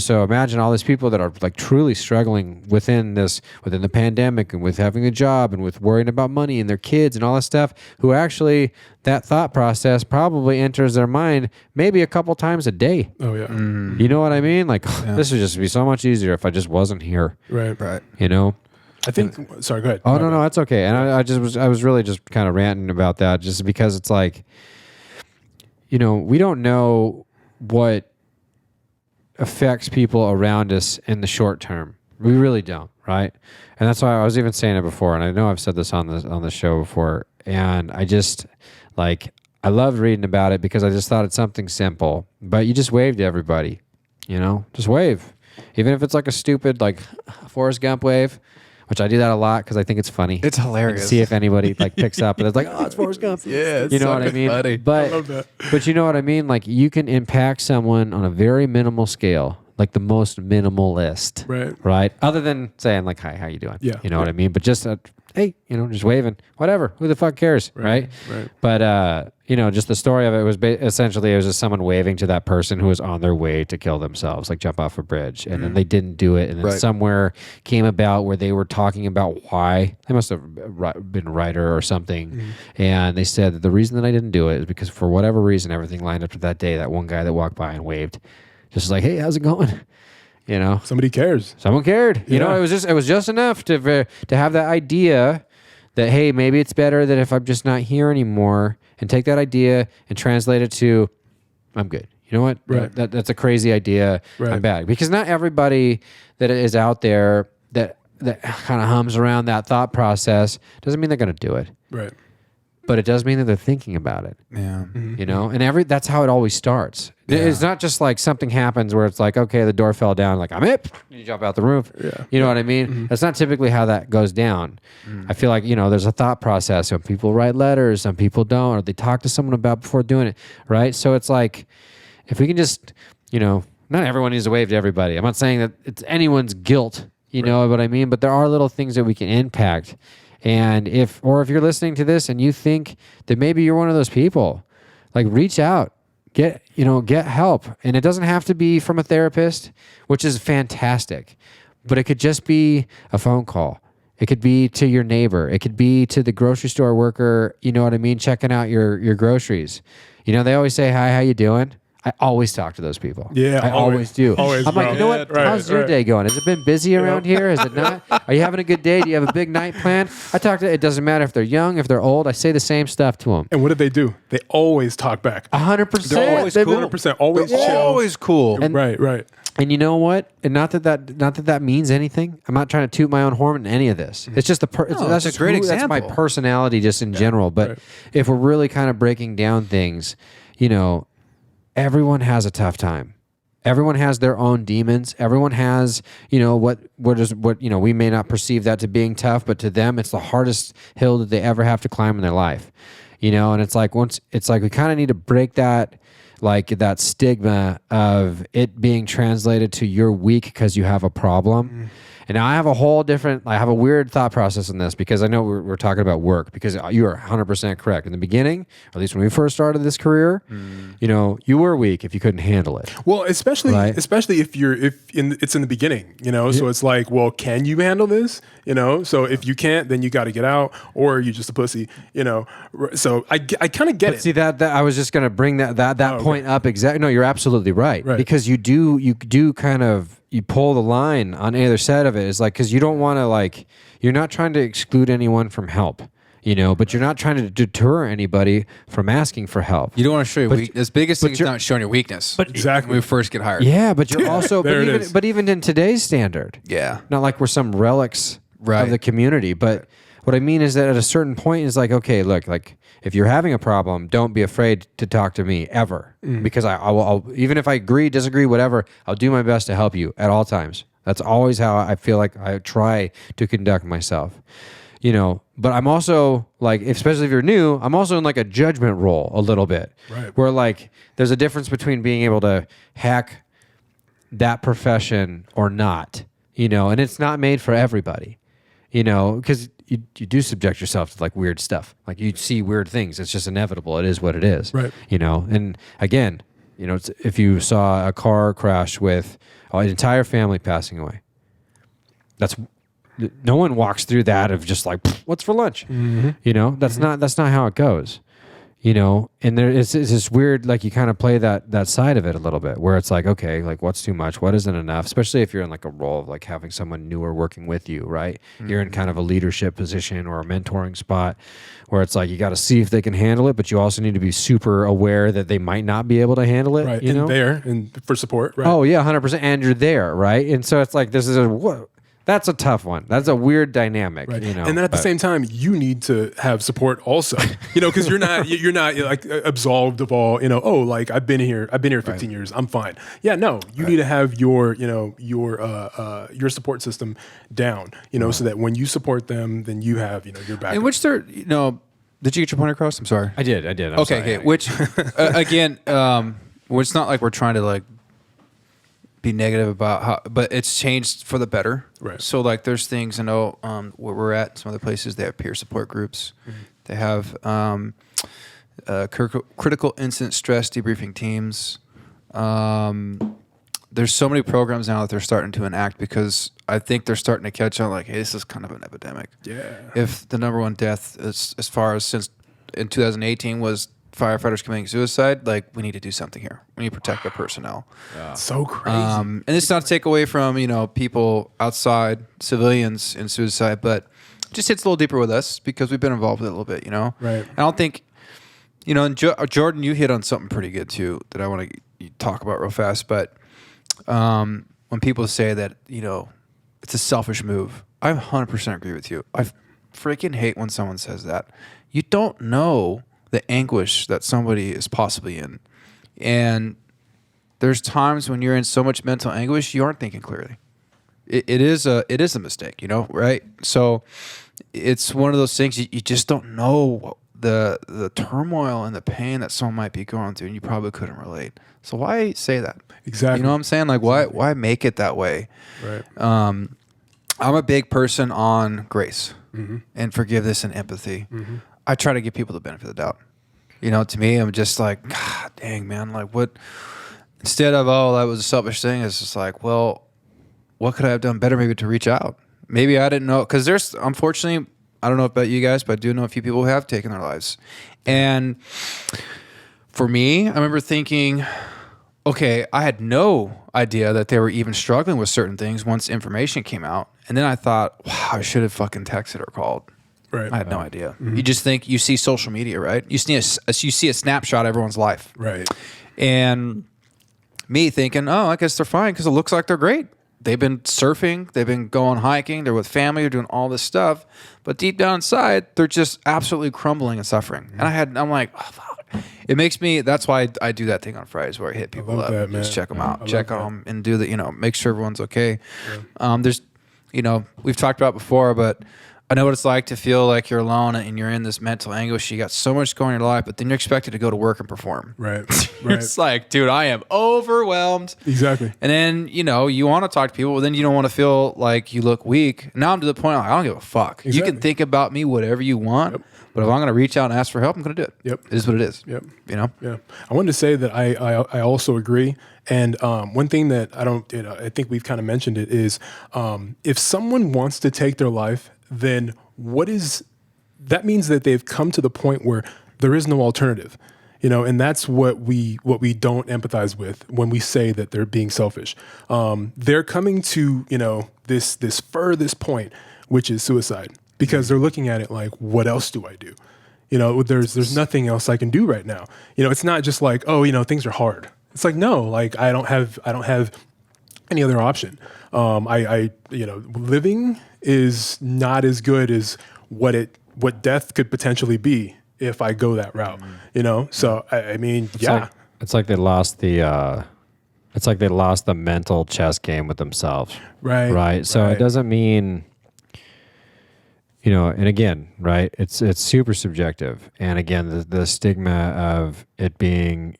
So imagine all these people that are like truly struggling within the pandemic and with having a job and with worrying about money and their kids and all that stuff, who actually that thought process probably enters their mind maybe a couple times a day. Oh yeah. You know what I mean? Like, this would just be so much easier if I just wasn't here. Right. I think. Sorry, go ahead. Oh no, that's okay. And I was really just kind of ranting about that, just because it's like, we don't know what affects people around us in the short term. We really don't, right? And that's why I was even saying it before, and I know I've said this on the show before, and I just I loved reading about it because I just thought it's something simple, but you just wave to everybody, just wave. Even if it's like a stupid Forrest Gump wave, which I do that a lot because I think it's funny. It's hilarious. See if anybody picks up and it's like, oh, it's Forrest Gump. Yeah, you know what I mean? Funny. But, I love that. But you know what I mean? Like, you can impact someone on a very minimal scale, like the most minimalist. Right? Other than saying hi, how you doing? Yeah. You know what I mean? But just, hey, just waving, whatever. Who the fuck cares? Right? But, just the story of it was essentially it was just someone waving to that person who was on their way to kill themselves, like jump off a bridge. And then they didn't do it. And then somewhere came about where they were talking about why. They must have been a writer or something. And they said that the reason that I didn't do it is because for whatever reason, everything lined up to that day. That one guy that walked by and waved, just like, hey, how's it going? Somebody cares. Someone cared. Yeah. It was just enough to have that idea that, hey, maybe it's better that if I'm just not here anymore, and take that idea and translate it to, I'm good. You know what? Right. That's a crazy idea. Right. I'm bad. Because not everybody that is out there that kind of hums around that thought process doesn't mean they're going to do it. Right. But it does mean that they're thinking about it. Yeah. And that's how it always starts. Yeah. It's not just like something happens where it's like, okay, the door fell down, like I'm it. You jump out the roof. Yeah. You know what I mean? That's not typically how that goes down. I feel like, there's a thought process. Some people write letters, some people don't, or they talk to someone about before doing it. Right. So it's like, if we can just, not everyone needs to wave to everybody. I'm not saying that it's anyone's guilt, you know what I mean? But there are little things that we can impact. And if you're listening to this and you think that maybe you're one of those people, reach out, get help. And it doesn't have to be from a therapist, which is fantastic, but it could just be a phone call. It could be to your neighbor. It could be to the grocery store worker, you know what I mean? Checking out your groceries. They always say, hi, how you doing? I always talk to those people. Yeah, I always do. Always, I'm like, bro. you know what? Yeah, How's your day going? Has it been busy around here? Has it not? Are you having a good day? Do you have a big night planned? It doesn't matter if they're young, if they're old. I say the same stuff to them. And what do? They always talk back. 100%. They're always cool. 100%. Always They're chill. always cool. Right. And you know what? And not that means anything. I'm not trying to toot my own horn in any of this. It's just that's a just great that's my example. personality just in general. But if we're really kind of breaking down things, everyone has a tough time. Everyone has their own demons. Everyone has, what we may not perceive that to being tough, but to them, it's the hardest hill that they ever have to climb in their life. And it's like we kind of need to break that, that stigma of it being translated to you're weak because you have a problem. And now I have a weird thought process in this because I know we're talking about work, because you are 100% correct. In the beginning, or at least when we first started this career, you were weak if you couldn't handle it. Well, especially if it's in the beginning, so it's like, well, can you handle this? So if you can't, then you got to get out, or you're just a pussy, so I kind of get it. See that I was just going to bring that point point up exactly. No, you're absolutely right. Right. Because you do kind of, you pull the line on either side of it. It's like, because you don't want to, like, you're not trying to exclude anyone from help, but you're not trying to deter anybody from asking for help. You don't want to show your weakness. Biggest thing is not showing your weakness. But exactly. When we first get hired. Yeah, but you're also, There it is. but even in today's standard, Yeah. not like we're some relics Right. of the community, but what I mean is that at a certain point, it's like, okay, look, like, if you're having a problem, don't be afraid to talk to me ever, because I'll even if I agree, disagree, whatever, I'll do my best to help you at all times. That's always how I feel like I try to conduct myself, But I'm also like, especially if you're new, I'm also in like a judgment role a little bit, Right. where like there's a difference between being able to hack that profession or not, and it's not made for everybody, because you do subject yourself to like weird stuff. Like you see weird things. It's just inevitable. It is what it is. Right. And again, if you saw a car crash with an entire family passing away, no one walks through that of just like, what's for lunch? That's not how it goes. And there is this weird, like, you kind of play that side of it a little bit, where it's like, okay, like, what's too much, what isn't enough, especially if you're in like a role of like having someone newer working with you, right? You're in kind of a leadership position or a mentoring spot where it's like, you got to see if they can handle it, but you also need to be super aware that they might not be able to handle it. Right. And for support. Right. Oh yeah, 100%. And you're there, right? And so it's like, that's a tough one. That's a weird dynamic, Right. And then at the same time, you need to have support also, because you're not like absolved of all, like I've been here 15 years, I'm fine. Yeah, no, you need to have your support system down, so that when you support them, then you have, your back. In which did you get your point across? I'm sorry. I did. I'm Okay. sorry. Which, again, it's not like we're trying to like be negative about how, but it's changed for the better. Right. So like, there's things where we're at, some other places they have peer support groups. They have critical incident stress debriefing teams. There's so many programs now that they're starting to enact, because I think they're starting to catch on like, hey, this is kind of an epidemic. Yeah. If the number one death is, as far as since in 2018 was firefighters committing suicide, like, we need to do something here. We need to protect our personnel. So crazy. And it's not to take away from, people outside, civilians in suicide, but it just hits a little deeper with us because we've been involved with it a little bit, Right. I don't think, and Jordan, you hit on something pretty good too that I want to talk about real fast. But when people say that, it's a selfish move, I 100% agree with you. I freaking hate when someone says that. You don't know the anguish that somebody is possibly in. And there's times when you're in so much mental anguish, you aren't thinking clearly. It is a mistake, right? So it's one of those things you just don't know the turmoil and the pain that someone might be going through, and you probably couldn't relate. So why say that? Exactly. You know what I'm saying? Like, why make it that way? Right. I'm a big person on grace and forgiveness and empathy. I try to give people the benefit of the doubt. To me, I'm just like, God dang, man, like what? Instead of, oh, that was a selfish thing, it's just like, well, what could I have done better maybe to reach out? Maybe I didn't know, because there's, unfortunately, I don't know about you guys, but I do know a few people who have taken their lives. And for me, I remember thinking, okay, I had no idea that they were even struggling with certain things once information came out. And then I thought, wow, I should have fucking texted or called. Right. I had no idea. You just think, you see social media, right? You see a snapshot of everyone's life. Right. And me thinking, oh, I guess they're fine because it looks like they're great. They've been surfing, they've been going hiking, they're with family, they're doing all this stuff. But deep down inside, they're just absolutely crumbling and suffering. And I'm like, oh, fuck. It makes me, that's why I do that thing on Fridays where I hit people up and just check them out, check on them and do the, make sure everyone's okay. Yeah. There's, we've talked about before, but I know what it's like to feel like you're alone and you're in this mental anguish. You got so much going in your life, but then you're expected to go to work and perform. Right. It's like, dude, I am overwhelmed. Exactly. And then, you want to talk to people, but then you don't want to feel like you look weak. Now I'm to the point like, I don't give a fuck. Exactly. You can think about me whatever you want, but if I'm going to reach out and ask for help, I'm going to do it. Yep. It is what it is. Yep. Yeah. I wanted to say that I also agree. And one thing that I think we've kind of mentioned it is if someone wants to take their life, then that means that they've come to the point where there is no alternative. And that's what we don't empathize with when we say that they're being selfish. They're coming to, this furthest point, which is suicide, because they're looking at it like, what else do I do? There's nothing else I can do right now. It's not just like, oh, things are hard. It's like, no, like I don't have any other option. Living is not as good as what death could potentially be if I go that route, So I mean, it's like they lost the mental chess game with themselves. Right. So it doesn't mean, and again, right. It's super subjective. And again, the stigma of it being,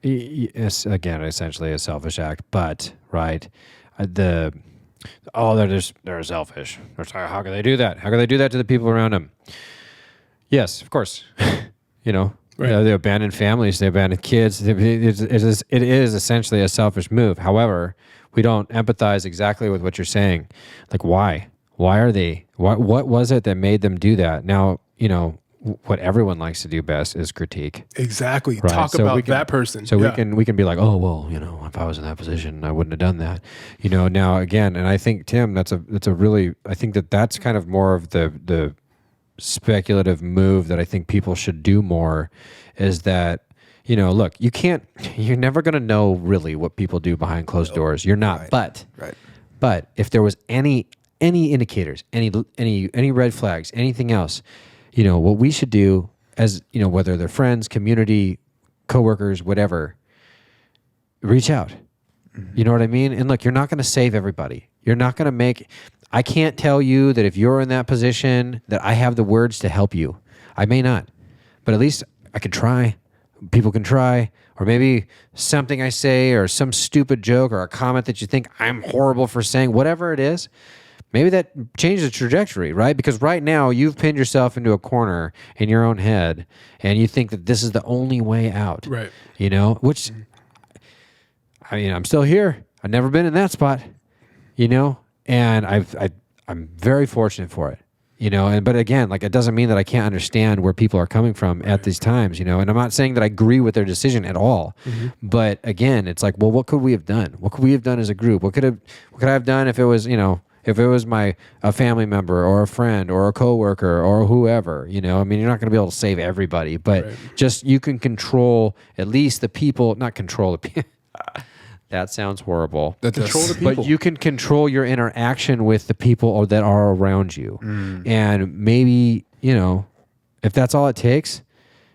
is again, essentially a selfish act, but right. They're selfish. How can they do that? How can they do that to the people around them? Yes, of course. They abandon families, they abandon kids. It is essentially a selfish move. However, we don't empathize exactly with what you're saying. Like, why? Why are they? What was it that made them do that? Now, what everyone likes to do best is critique. Exactly. Right? Talk about that person. So we can be like, oh well, if I was in that position, I wouldn't have done that. Now again, and I think Tim, that's a really, I think that's kind of more of the speculative move that I think people should do more, is that look, you're never going to know really what people do behind closed doors. You're not. But if there was any indicators, any red flags, anything else, what we should do as, whether they're friends, community, coworkers, whatever, reach out. You know what I mean? And look, you're not going to save everybody. You're not going to I can't tell you that if you're in that position that I have the words to help you. I may not, but at least I could try. People can try, or maybe something I say or some stupid joke or a comment that you think I'm horrible for saying, whatever it is. Maybe that changes the trajectory, right? Because right now you've pinned yourself into a corner in your own head and you think that this is the only way out. Right. Which, I'm still here. I've never been in that spot, and I'm very fortunate for it, but again, like, it doesn't mean that I can't understand where people are coming from at these times, and I'm not saying that I agree with their decision at all, but again, it's like, well, what could we have done? What could we have done as a group? What could I have done if it was, if it was a family member or a friend or a coworker or whoever, you're not going to be able to save everybody, but just, you can control at least the people, not control the people. That sounds horrible. Control the people. But you can control your interaction with the people that are around you. And maybe, if that's all it takes,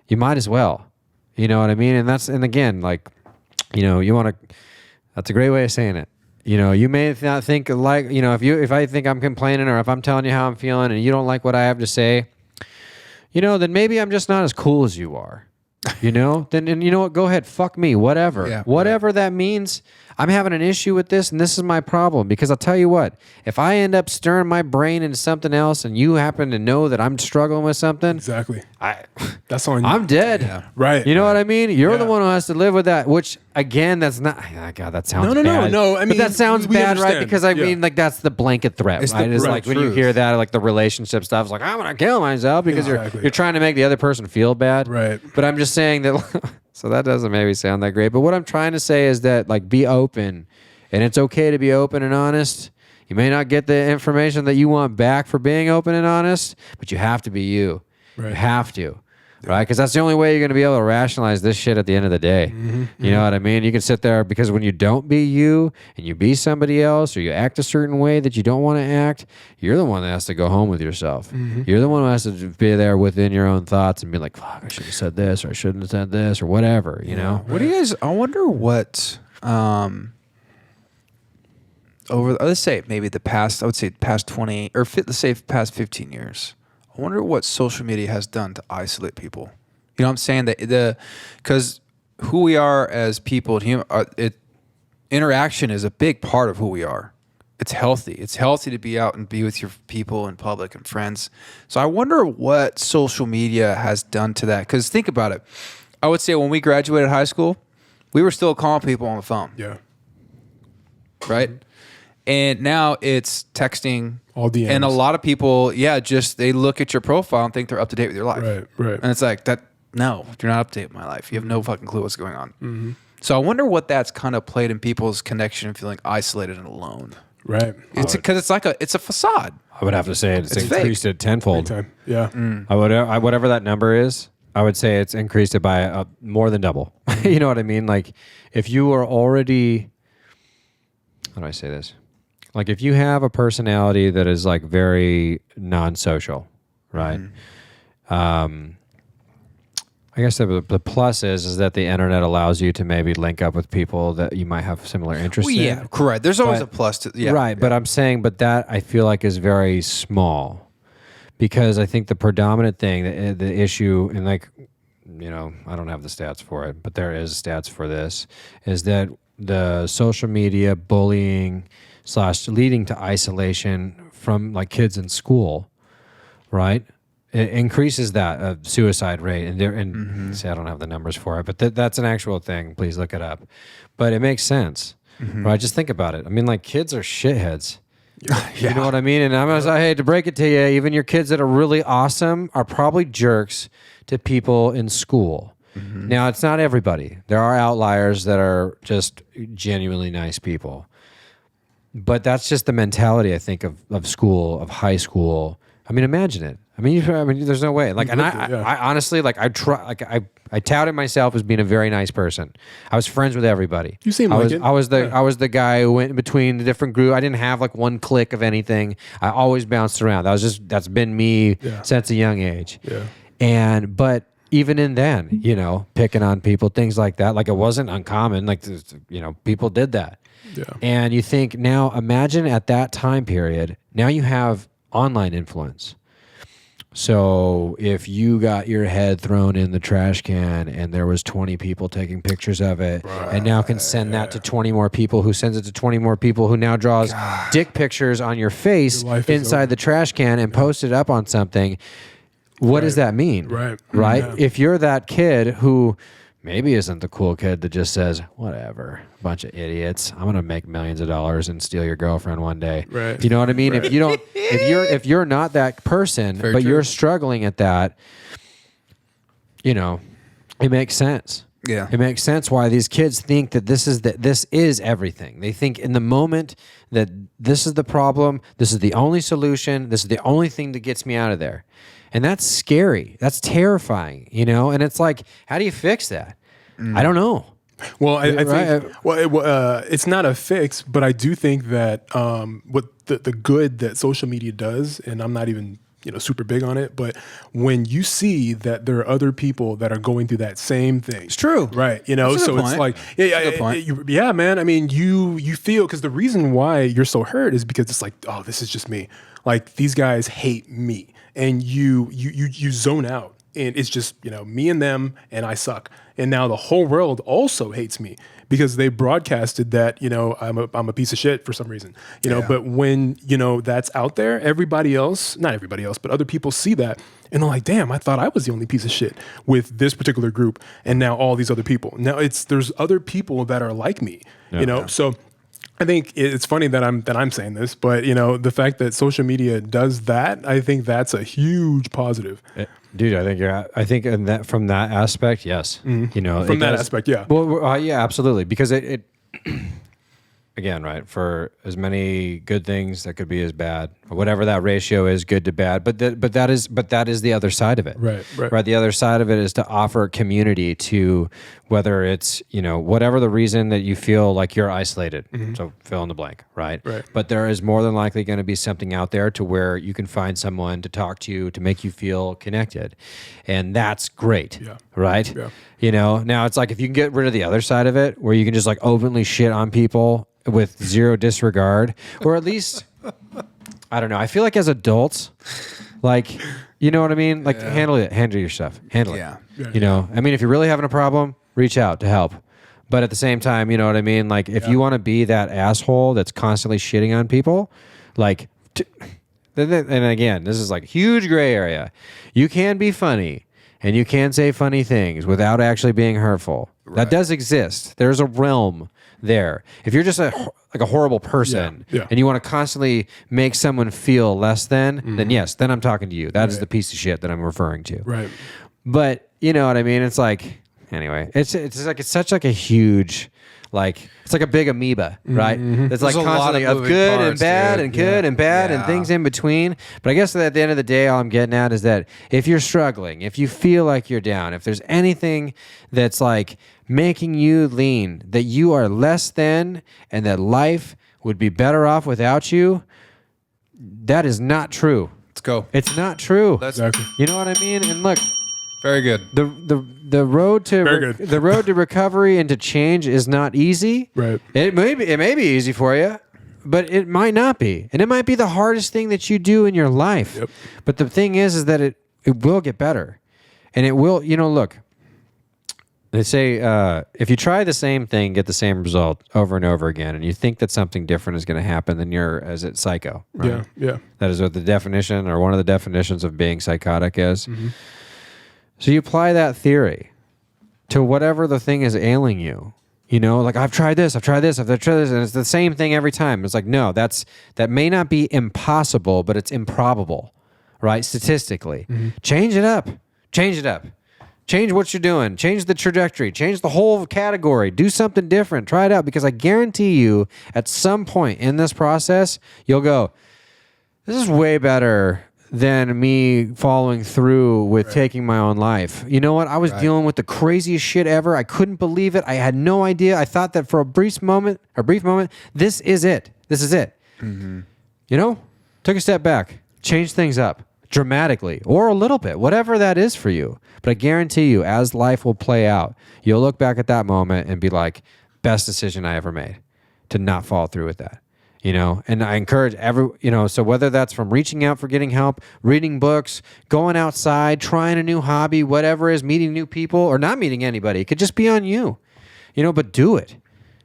you might as well. You know what I mean? And again, like, you want to, that's a great way of saying it. You may not think like, if I think I'm complaining or if I'm telling you how I'm feeling and you don't like what I have to say, then maybe I'm just not as cool as you are. Then, and you know what, go ahead, fuck me, whatever. Whatever that means. I'm having an issue with this, and this is my problem. Because I'll tell you what, if I end up stirring my brain into something else and you happen to know that I'm struggling with something, exactly, that's on you. I'm dead. Yeah. Right. You know what I mean? You're the one who has to live with that, which, again, that's not, God, that sounds bad. No. I mean, but that sounds we bad, understand. right? Because I mean, like, that's the blanket threat. It's like when you hear that, like the relationship stuff, it's like, I'm going to kill myself because you're trying to make the other person feel bad. Right. But I'm just saying that, so that doesn't maybe sound that great. But what I'm trying to say is that, like, be open. And it's okay to be open and honest. You may not get the information that you want back for being open and honest, but you have to be you. Right. You have to. Right? Because that's the only way you're going to be able to rationalize this shit at the end of the day. You know what I mean? You can sit there, because when you don't be you and you be somebody else or you act a certain way that you don't want to act, you're the one that has to go home with yourself. You're the one who has to be there within your own thoughts and be like, fuck, I should have said this or I shouldn't have said this or whatever, you know? What do you guys, I wonder what, over, let's say maybe the past, I would say past 20, or let's say past 15 years. I wonder what social media has done to isolate people. You know what I'm saying? Because who we are as people, interaction is a big part of who we are. It's healthy. It's healthy to be out and be with your people in public and friends. So I wonder what social media has done to that. Because think about it. I would say when we graduated high school, we were still calling people on the phone. Yeah. Right? And now it's texting. All DMs. And a lot of people, just they look at your profile and think they're up to date with your life. Right. And it's like, that no, do not update my life. You have no fucking clue what's going on. So I wonder what that's kind of played in people's connection and feeling isolated and alone. Right. It's because it's a facade. I would have to say it's fake. increased it tenfold. Time. Yeah. Whatever that number is, I would say it's increased it by more than double. You know what I mean? Like if you are already, how do I say this? Like if you have a personality that is like very non-social, right? I guess the plus is that the internet allows you to maybe link up with people that you might have similar interests in. Yeah, correct. There's always a plus to Right, but I'm saying, that I feel like is very small because I think the predominant thing, the issue, and like, I don't have the stats for it, but there is stats for this, is that the social media bullying / leading to isolation from like kids in school, right? It increases that suicide rate, and see, I don't have the numbers for it, but that's an actual thing. Please look it up. But it makes sense, right? Just think about it. I mean, like kids are shitheads. You know what I mean? And I hate to break it to you, even your kids that are really awesome are probably jerks to people in school. Now, it's not everybody. There are outliers that are just genuinely nice people. But that's just the mentality, I think, of school, of high school. I mean, imagine it. I mean, there's no way. Like, and I honestly, like, I touted myself as being a very nice person. I was friends with everybody. You seem like it. I was the guy who went between the different groups. I didn't have like one clique of anything. I always bounced around. That's been me since a young age. Yeah. But even in then, picking on people, things like that, like it wasn't uncommon. Like, people did that. Yeah. And you think now, imagine at that time period, now you have online influence. So if you got your head thrown in the trash can and there was 20 people taking pictures of it, and now can send that to 20 more people, who sends it to 20 more people, who now draws dick pictures on your face inside the trash can and posts it up on something. What does that mean? Right? Yeah. If you're that kid who maybe isn't the cool kid that just says, whatever, bunch of idiots, I'm going to make millions of dollars and steal your girlfriend one day. Right. You know what I mean? Right. If you don't, if you're not that person, but true. You're struggling at that, it makes sense. Yeah. It makes sense why these kids think that this is everything. They think in the moment that this is the problem, this is the only solution, this is the only thing that gets me out of there. And that's scary. That's terrifying, And it's like, how do you fix that? I don't know. Well, I think it's not a fix, but I do think that what the good that social media does, and I'm not even super big on it, but when you see that there are other people that are going through that same thing, it's true, right? So it's like, yeah, man. I mean, you feel, because the reason why you're so hurt is because it's like, oh, this is just me. Like these guys hate me. And you zone out, and it's just me and them, and I suck. And now the whole world also hates me because they broadcasted that I'm a piece of shit for some reason. But when that's out there, everybody else, not everybody else, but other people see that, and they're like, damn, I thought I was the only piece of shit with this particular group, and now all these other people. Now there's other people that are like me. So. I think it's funny that I'm saying this, but the fact that social media does that, I think that's a huge positive. Dude, I think in that, from that aspect, yes. Mm-hmm. From that aspect, yeah. Well, yeah, absolutely, because it again, right, for as many good things that could be as bad, or whatever that ratio is, good to bad, but that is the other side of it. Right. The other side of it is to offer community to, whether it's, whatever the reason that you feel like you're isolated. Mm-hmm. So fill in the blank, right? But there is more than likely going to be something out there to where you can find someone to talk to make you feel connected. And that's great. Yeah. Right? Yeah. Now it's like, if you can get rid of the other side of it, where you can just like openly shit on people with zero disregard, or at least, I don't know. I feel like as adults, like, you know what I mean? Like, handle your stuff. Handle it. I mean, if you're really having a problem, reach out to help. But at the same time, you know what I mean? Like, if you want to be that asshole that's constantly shitting on people, like, and again, this is like huge gray area. You can be funny and you can say funny things without actually being hurtful. Right. That does exist. There's a realm there. If you're just a horrible person and you want to constantly make someone feel less than, then yes, then I'm talking to you. That is the piece of shit that I'm referring to. Right. But you know what I mean? It's like, anyway, it's such like a huge, like, it's like a big amoeba, right? It's like There's a lot constantly of of moving good and parts, bad dude. and good and bad and Yeah. things in between. But I guess at the end of the day, all I'm getting at is that if you're struggling, if you feel like you're down, if there's anything that's like making you lean, that you are less than and that life would be better off without you, that is not true. Let's go. It's not true. Exactly. You know what I mean? And look, Very good. the road to Very good. the road to recovery and to change is not easy. Right. It may be easy for you, but it might not be, and it might be the hardest thing that you do in your life. Yep. But the thing is that it will get better, and it will. You know, look. They say if you try the same thing, get the same result over and over again, and you think that something different is going to happen, then you're as it psycho. Right? Yeah. Yeah. That is what the definition or one of the definitions of being psychotic is. Mm-hmm. So you apply that theory to whatever the thing is ailing you. You know, like I've tried this, and it's the same thing every time. It's like, no, that may not be impossible, but it's improbable, right? Statistically. Change it up. Change what you're doing. Change the trajectory. Change the whole category. Do something different. Try it out, because I guarantee you at some point in this process, you'll go, this is way better than me following through with taking my own life. You know what? I was dealing with the craziest shit ever. I couldn't believe it. I had no idea. I thought that for a brief moment, this is it. You know? Took a step back. Changed things up dramatically or a little bit, whatever that is for you. But I guarantee you, as life will play out, you'll look back at that moment and be like, best decision I ever made to not follow through with that. You know, and I encourage so whether that's from reaching out for getting help, reading books, going outside, trying a new hobby, whatever it is, meeting new people or not meeting anybody, it could just be on you, you know, but do it.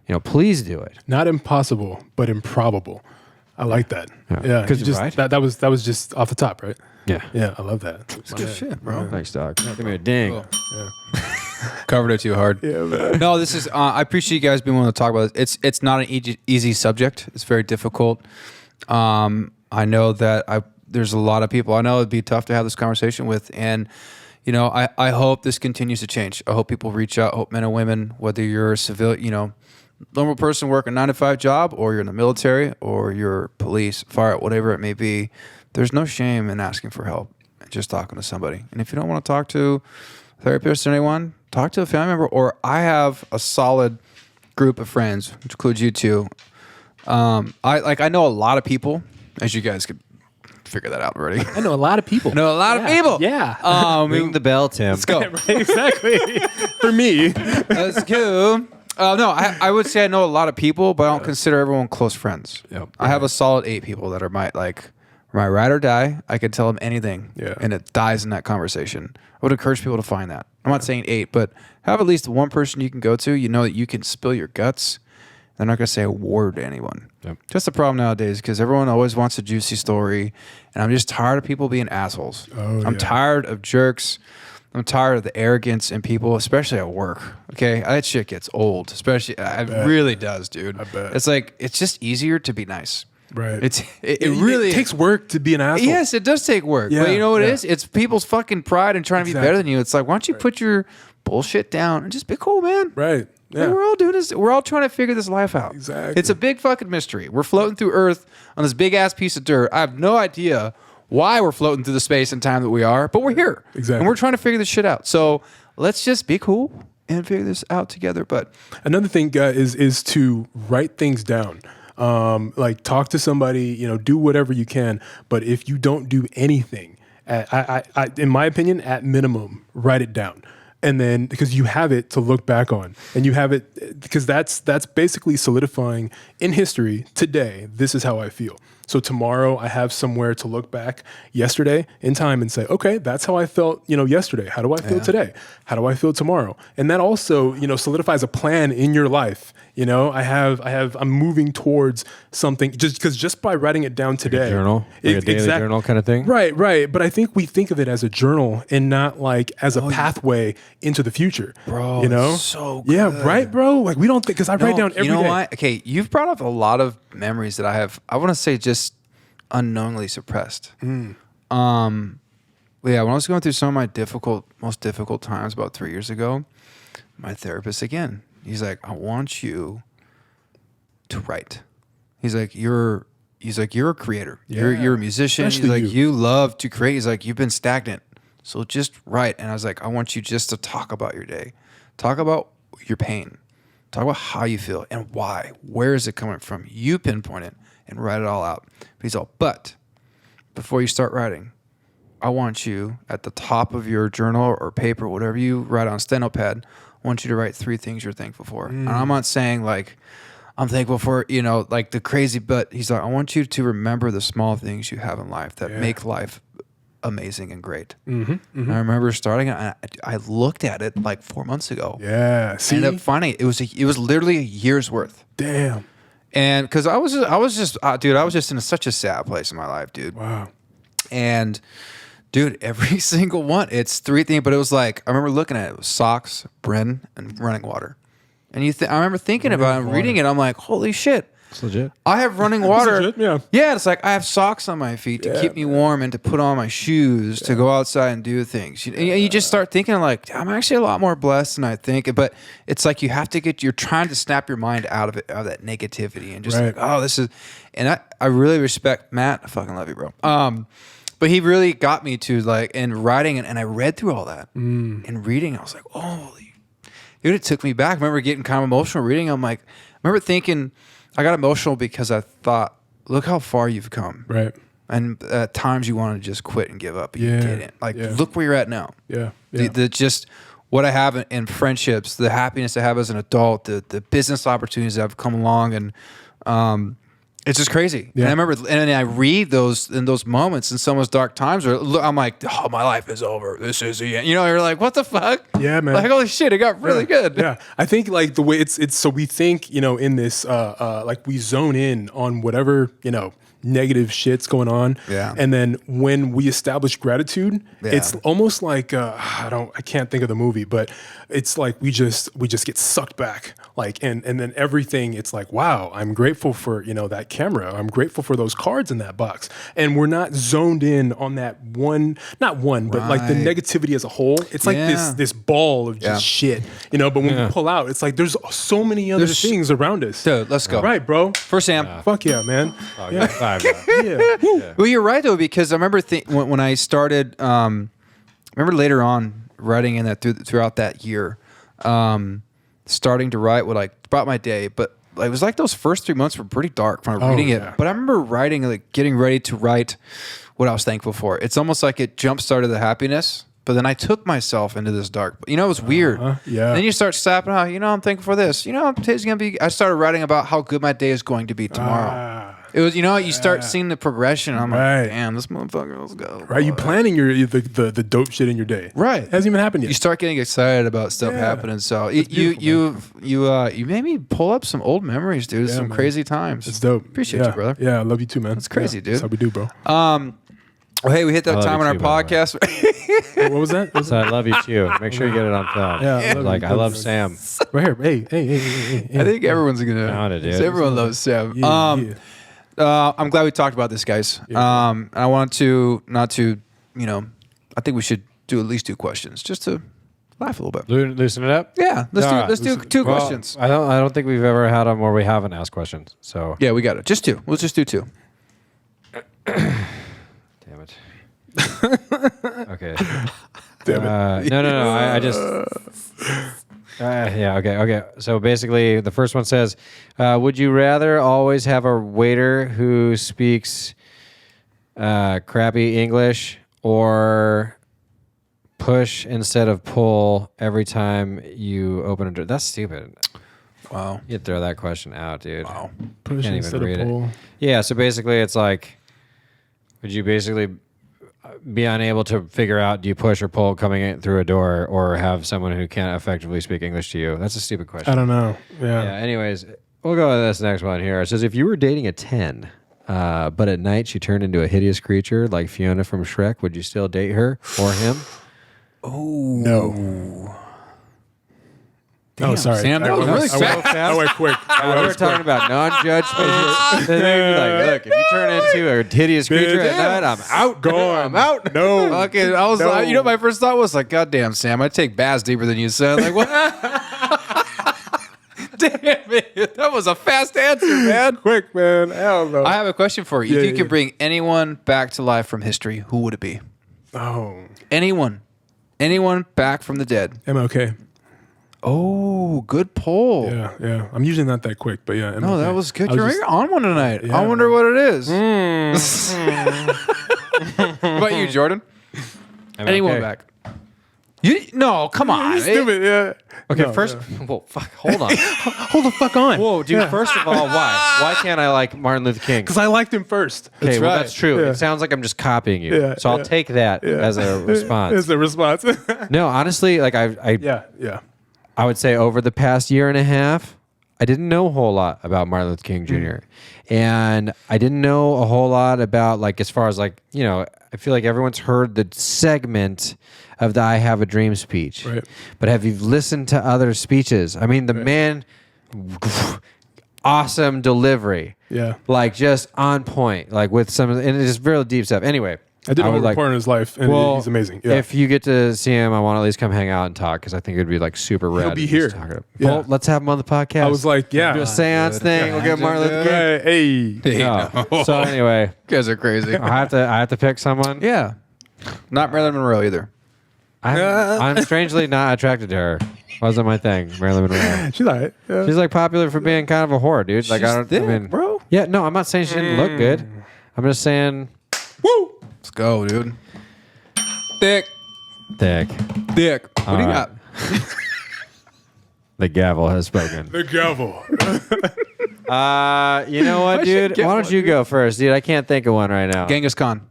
You know, please do it. Not impossible, but improbable. I like that. Yeah. 'Cause you just, right? that was just off the top, right? Yeah. Yeah. I love that. It's good shit, bro. Thanks, dog. Give me a ding. Cool. Covered it too hard. Yeah, man. No, this is. I appreciate you guys being willing to talk about this. It's not an easy subject. It's very difficult. I know that there's a lot of people I know it'd be tough to have this conversation with, and you know, I hope this continues to change. I hope people reach out. I hope men and women, whether you're a civilian, you know, normal person working a 9-to-5 job, or you're in the military, or you're police, fire, whatever it may be, there's no shame in asking for help. Just talking to somebody, and if you don't want to talk to a therapist or anyone, talk to a family member. Or I have a solid group of friends, which includes you two. I know a lot of people, as you guys could figure that out already. I know a lot of people. I know a lot of people. Yeah. Ring the bell, Tim. Let's go. Exactly. For me. Let's go. No, I would say I know a lot of people, but I don't consider everyone close friends. Yep. I have a solid 8 people that are my ride or die. I could tell them anything, and it dies in that conversation. I would encourage people to find that. I'm not saying 8, but have at least one person you can go to. You know that you can spill your guts. They're not going to say a word to anyone. Yep. Just the problem nowadays, because everyone always wants a juicy story, and I'm just tired of people being assholes. I'm tired of jerks. I'm tired of the arrogance in people, especially at work. Okay, that shit gets old. Especially, it really does, dude. I bet. It's like it's just easier to be nice. Right. It really takes work to be an asshole. Yes, it does take work. Yeah, But you know what yeah. it is? It's people's fucking pride and trying to be better than you. It's like, why don't you put your bullshit down and just be cool, man? Right. Yeah. Like, we're all doing this. We're all trying to figure this life out. Exactly. It's a big fucking mystery. We're floating through Earth on this big ass piece of dirt. I have no idea why we're floating through the space and time that we are, but we're here. Exactly. And we're trying to figure this shit out. So let's just be cool and figure this out together. But Another thing is to write things down. Like talk to somebody, you know, do whatever you can. But if you don't do anything, in my opinion, at minimum, write it down. And then because you have it to look back on, and you have it because that's basically solidifying in history today. This is how I feel. So tomorrow I have somewhere to look back yesterday in time and say, okay, that's how I felt, you know, yesterday. How do I feel today? How do I feel tomorrow? And that also, you know, solidifies a plan in your life. You know, I'm moving towards something just by writing it down today. Journal, like a daily journal kind of thing. Right. But I think we think of it as a journal and not like as a pathway into the future. Bro, you know, it's so yeah, good. right, bro. Like we don't think because I write down every day. You know what? Okay, you've brought up a lot of memories that I have. I want to say just unknowingly suppressed. With when I was going through some of my most difficult times about 3 years ago, my therapist again, he's like, I want you to write. He's like, you're a creator. Yeah. You're a musician. Especially He's like, you love to create. He's like, you've been stagnant. So just write. And I was like, I want you just to talk about your day. Talk about your pain. Talk about how you feel and why. Where is it coming from? You pinpoint it and write it all out. But before you start writing, I want you at the top of your journal or paper, whatever you write on steno pad, I want you to write 3 things you're thankful for. And I'm not saying like, I'm thankful for, like the crazy, but he's like, I want you to remember the small things you have in life that make life amazing and great. And I remember starting it, and I looked at it like 4 months ago. Yeah. See? Ended up finding it was literally a year's worth. Damn. And because I was just in such a sad place in my life, dude. Wow. And dude, every single one, it's 3 things, but it was like, I remember looking at it, it was socks, Bryn, and running water. And I remember thinking about it and reading it, I'm like, holy shit. It's legit. I have running water. legit, yeah. Yeah, it's like I have socks on my feet to keep me warm and to put on my shoes to go outside and do things. You just start thinking like, I'm actually a lot more blessed than I think. But it's like you're trying to snap your mind out of it, out of that negativity, and just like, oh, this is. And I really respect Matt. I fucking love you, bro. But he really got me to like in writing, and I read through all that and reading. I was like, holy. Dude, it took me back. I remember getting kind of emotional reading. I'm like, I remember thinking, I got emotional because I thought, look how far you've come. Right. And at times you wanted to just quit and give up. But you didn't. Like, look where you're at now. Yeah. The just what I have in friendships, the happiness I have as an adult, the business opportunities that have come along, and it's just crazy. Yeah. And I remember, and I read those in those moments in some of those dark times where I'm like, oh, my life is over. This is the end. You're like, what the fuck? Yeah, man. Like, holy shit, it got really good. Yeah. I think like the way it's so we think, in this like we zone in on whatever, negative shit's going on. Yeah. And then when we establish gratitude, it's almost like I can't think of the movie, but it's like we just get sucked back. Like and then everything, it's like, wow, I'm grateful for, that camera. I'm grateful for those cards in that box. And we're not zoned in on that not one, but like the negativity as a whole. It's like this ball of just shit. But when we pull out, it's like there's so many other things around us. Dude, let's go. Right, bro. First Sam. Fuck yeah, man. Oh, Yeah. yeah. Well, you're right though, because I remember when I started. Remember later on writing in that throughout that year, starting to write what about my day, but it was like those first 3 months were pretty dark when I was reading it. But I remember writing, like getting ready to write what I was thankful for. It's almost like it jump started the happiness. But then I took myself into this dark. It was weird. Yeah. Then you start slapping out. I'm thankful for this. Today's gonna be. I started writing about how good my day is going to be tomorrow. It was. You start seeing the progression. I'm like, damn, this motherfucker. Let's go. Right. You planning the dope shit in your day. Right. It hasn't even happened yet. You start getting excited about stuff happening. So you made me pull up some old memories, dude. Some crazy times. It's dope. Appreciate you, brother. Yeah, I love you too, man. That's crazy, dude. That's how we do, bro. Well, hey, we hit that time on our you too, by the way. podcast. What was that? So I love you too. Make sure you get it on film. Yeah, I love Sam. Right here. Hey. I think everyone's gonna. Found it, dude. Everyone loves Sam. Yeah. I'm glad we talked about this, guys. And I want to I think we should do at least 2 questions just to laugh a little bit. Loosen it up. Yeah, let's do 2 Well, questions. I don't think we've ever had them where we haven't asked questions. So Yeah, we got it. Just 2. We'll just do 2. damn it. Okay. Damn it. No. I just. Yeah. Okay. So basically, the first one says, "Would you rather always have a waiter who speaks crappy English, or push instead of pull every time you open a door?" That's stupid. Wow. You'd throw that question out, dude. Wow. Push Can't even instead read of it. pull. Yeah. So basically, it's like, would you basically be unable to figure out, do you push or pull coming in through a door, or have someone who can't effectively speak English to you? That's a stupid question. I don't know. Yeah. Yeah. Anyways, we'll go with this next one here. It says, if you were dating a 10, but at night she turned into a hideous creature like Fiona from Shrek, would you still date her or him? Oh No. Oh, sorry. Sam, that was really fast. I went quick. We were talking about non-judgment. Then they'd be like, look, if you turn into a hideous creature at night, I'm out. Gone. I'm out. No. Okay, I was like, you know, my first thought was like, God damn, Sam, I take baths deeper than you, son. Like, what? Damn it. That was a fast answer, man. Quick, man. Hell no. I have a question for you. Yeah, If you yeah. could bring anyone back to life from history, who would it be? Oh, Anyone. Anyone back from the dead. MLK. Oh, good poll. Yeah. I'm usually not that quick, but yeah. MLK. No, that was good. I You're just- on one tonight. Yeah, I wonder man. what it is. What about you, Jordan? Anyone back? No, come on. Stupid, yeah. Okay, No, first, yeah. well, fuck, hold on. Hold the fuck on. Whoa, dude, first of all, why? Why can't I like Martin Luther King? Because I liked him first. Okay, well, right. that's true. Yeah. It sounds like I'm just copying you. Yeah, So I'll yeah. take that as a response. As a response. No, honestly, like I yeah. would say over the past year and a half, I didn't know a whole lot about Martin Luther King Jr. And I didn't know a whole lot about like as far as like, you know, I feel like everyone's heard the segment of the I Have a Dream speech. Right. But have you listened to other speeches? I mean, the man, awesome delivery. Yeah. Like just on point, like with some, and it's just really deep stuff. Anyway, I did a whole would report on his life, and he's amazing. Yeah. If you get to see him, I want to at least come hang out and talk because I think it'd be like super rad. be to here. just talk to him. Yeah. Well, let's have him on the podcast. I was like, yeah. do a seance thing. We'll get Martin Luther King. Hey. No. So anyway, You guys are crazy. I have to pick someone. Yeah. Not Marilyn Monroe either. I'm strangely not attracted to her. Wasn't my thing, Marilyn Monroe. She's all right. Yeah. She's like popular for being kind of a whore, dude. Like She's I don't, thick, I mean, bro. Yeah, no, I'm not saying she didn't look good. I'm just saying Woo! Let's go, dude. Thick. thick. Thick. What do you right. got? The gavel has spoken. The gavel. You know what, I should dude? get Why don't one, you dude. go first, dude? I can't think of one right now. Genghis Khan.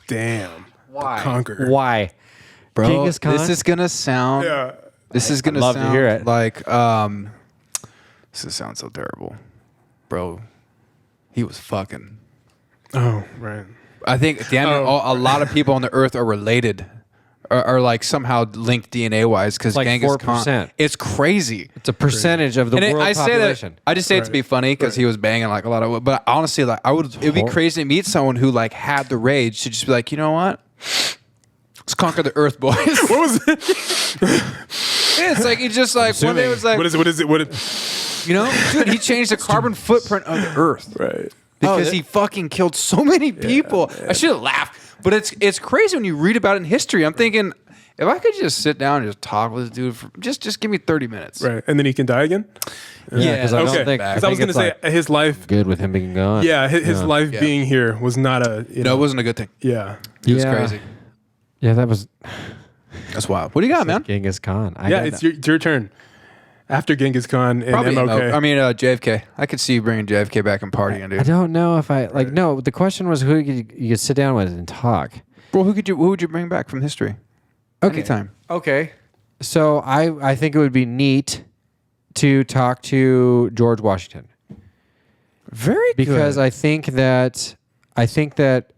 Damn. Why? Conquer. Why? Bro, Genghis Khan? this is going to sound... Yeah. This is going to love to sound hear it. like... this sounds so terrible. Bro, he was fucking... Oh, right. I think, damn it, a lot of people on the earth are related. Are like somehow linked DNA-wise because Like Genghis 4%. Khan... It's crazy. It's a percentage of the And world I say population. that I just say it to be funny because he was banging like a lot of. But honestly, like it'd be crazy to meet someone who like had the rage to just be like, you know what? Let's conquer the earth, boys. What was it? Yeah, it's like he just like one day was like, What is it? you know, dude, he changed the carbon footprint of the earth Right. because he fucking killed so many people. I should have laughed, but it's crazy when you read about it in history. I'm thinking, if I could just sit down and just talk with this dude for just give me 30 minutes. Right. And then he can die again? Yeah, 'cause I don't Okay. think- Because I was going to say like- his life, Good with him being gone. yeah, his life Yeah. being here was not a, you No, know, it wasn't a good thing. yeah. It was Yeah. crazy. Yeah, that was That's wild. What do you got, man? Genghis Khan. Yeah, it's your turn. After Genghis Khan and Probably, MLK. JFK. I could see you bringing JFK back and partying, dude. I don't know if I like. No, the question was who you could sit down with and talk. Well, who would you bring back from history? Anytime. Okay. So I think it would be neat to talk to George Washington Very because I think that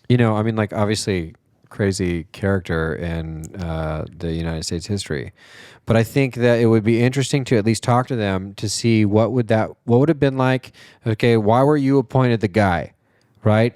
you know, I mean, like obviously crazy character in the United States history, but I think that it would be interesting to at least talk to them to see what would have been like. Okay, why were you appointed the guy, right?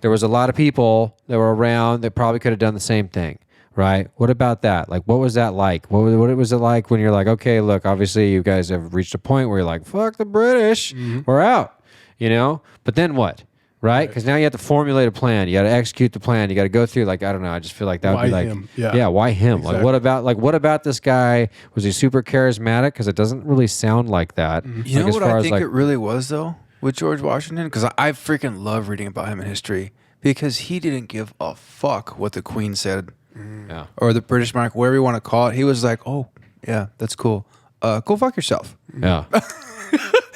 There was a lot of people that were around that probably could have done the same thing, right? What about that? Like, what was that like? What was it like when you're like, okay, look, obviously you guys have reached a point where you're like, fuck the British, we're out, you know? But then what? Right? Because now you have to formulate a plan. You got to execute the plan. You got to go through. Like, I don't know. I just feel like that would Why be like, him? Yeah. why him? Exactly. Like, what about this guy? Was he super charismatic? Because it doesn't really sound like that. You Like, know as what far I as, think like, it really was, though, with George Washington? Because I freaking love reading about him in history because he didn't give a fuck what the Queen said yeah. or the British monarch, whatever you want to call it. He was like, oh, yeah, that's cool. Go fuck yourself. Yeah.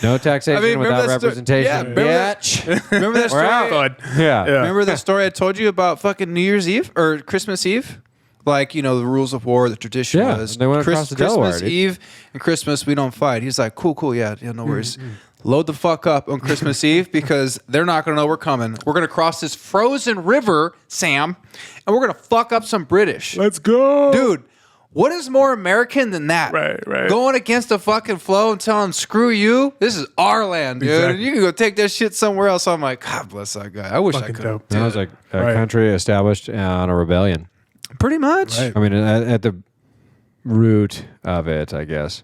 No taxation remember without that sto- representation. yeah, remember that- bitch. Remember that story? Thud. Yeah. Yeah. Remember the story I told you about fucking New Year's Eve or Christmas Eve? Like, you know, the rules of war, the tradition Yeah, was they went across the Delaware, Christmas dude. Eve and Christmas, we don't fight. He's like, cool, yeah, no worries. Load the fuck up on Christmas Eve because they're not going to know we're coming. We're going to cross this frozen river, Sam, and we're going to fuck up some British. Let's go. Dude, What is more American than that? Right. Going against the fucking flow and telling them, screw you. This is our land, dude. Exactly. You can go take that shit somewhere else. I'm like, God bless that guy. I wish Fucking I could. dope. That was like a Right. country established on a rebellion. Pretty much. Right. I mean, at the root of it, I guess.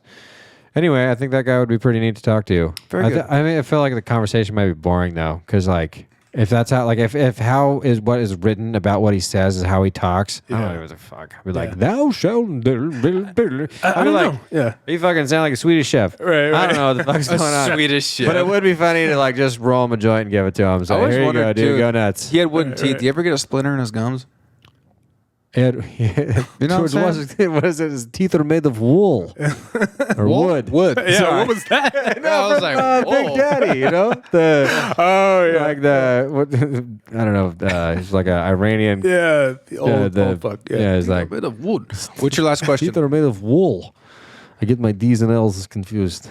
Anyway, I think that guy would be pretty neat to talk to. Very good. I mean, I feel like the conversation might be boring though, because like if that's how, like if how is what is written about what he says is how he talks, I don't know what the fuck. I'd be like, thou shalt. I I'd don't be like, know. Yeah. you fucking sound like a Swedish chef. Right. I don't know what the fuck's going on. Swedish shit. But it would be funny to like just roll him a joint and give it to him. So always here you go, wondered, dude, dude. go nuts. He had wooden teeth. Do you ever get a splinter in his gums? You know what I'm saying? what is it? His teeth are made of wool or wood. Wood. Yeah. Sorry. What was that? No, I was like, Big whoa. Daddy, you know the Oh yeah. like the what I don't know. He's like an Iranian. Yeah. The old, the old fuck. yeah, he's A like bit of wood. What's your last question? teeth are made of wool. I get my D's and L's confused.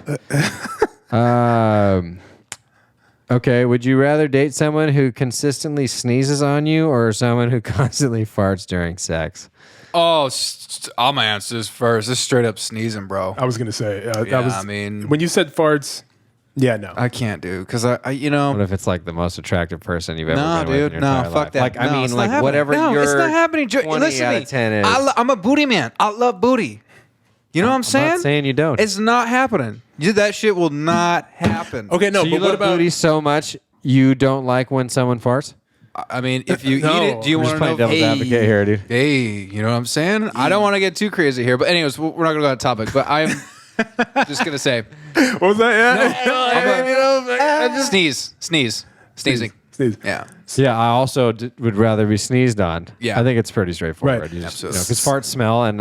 Okay, would you rather date someone who consistently sneezes on you or someone who constantly farts during sex? Oh, I'm gonna answer this first. This is straight up sneezing, bro. I was gonna say. That Yeah, was. I mean- when you said farts. Yeah. No. I can't do because I What if it's like the most attractive person you've ever No, been with in dude, your no, entire fuck life? that. Like, I No, mean, it's not like happening. whatever No, your it's not happening. 20 Listen out to of me. 10 is. I'm a booty man. I love booty. You know what I'm saying? not saying you don't. It's not happening. That shit will not happen. Okay. No. So you but what love about? booty so much you don't like when someone farts? I mean, if you No. eat it, do you I'm want just to know? playing devil's advocate here, dude. Hey, you know what I'm saying? I don't want to get too crazy here, but anyways, we're not going to go on topic. But I'm just going to say, What was that? Yeah. sneezing. Sneeze. Yeah. Yeah, I also would rather be sneezed on. Yeah. I think it's pretty straightforward. Right. You just, Absolutely. because farts smell, and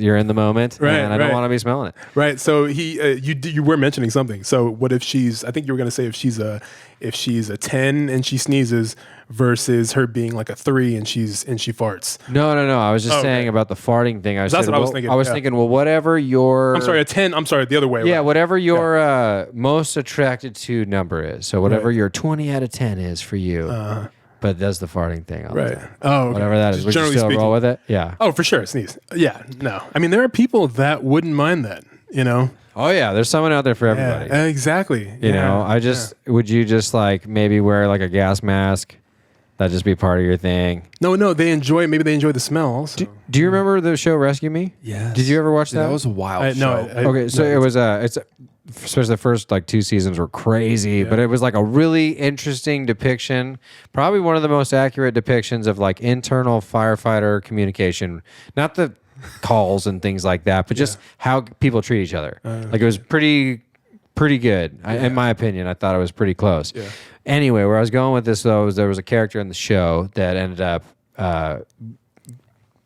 you're in the moment, Right, and I don't right. want to be smelling it. Right. So you were mentioning something. So what if I think you were going to say if she's a 10 and she sneezes versus her being like a 3 and she farts. No. I was just Oh, saying okay. about the farting thing. That's what I was thinking, I was yeah. thinking, well, whatever your I'm sorry, a 10. I'm sorry, the other way. yeah, around. whatever your most attracted to number is. So whatever Right. your 20 out of 10 is for you, but does the farting thing all the Right. time. Oh, okay. Whatever that is. Just Would you generally still speaking. roll with it? Yeah. Oh, for sure, sneeze. Yeah, no. I mean, there are people that wouldn't mind that. You know. Oh yeah, there's someone out there for everybody. Yeah, exactly. You know, would you just like maybe wear like a gas mask? That'd just be part of your thing. No, maybe they enjoy the smell also. Do you remember the show Rescue Me? Yes. Did you ever watch that? That was a wild No, show. Okay, so it was it's especially the first like 2 seasons were crazy, but it was like a really interesting depiction, probably one of the most accurate depictions of like internal firefighter communication, not the calls and things like that, but just how people treat each other. Like it was pretty good. In my opinion, I thought it was pretty close. Yeah. Anyway, where I was going with this though is there was a character in the show that ended up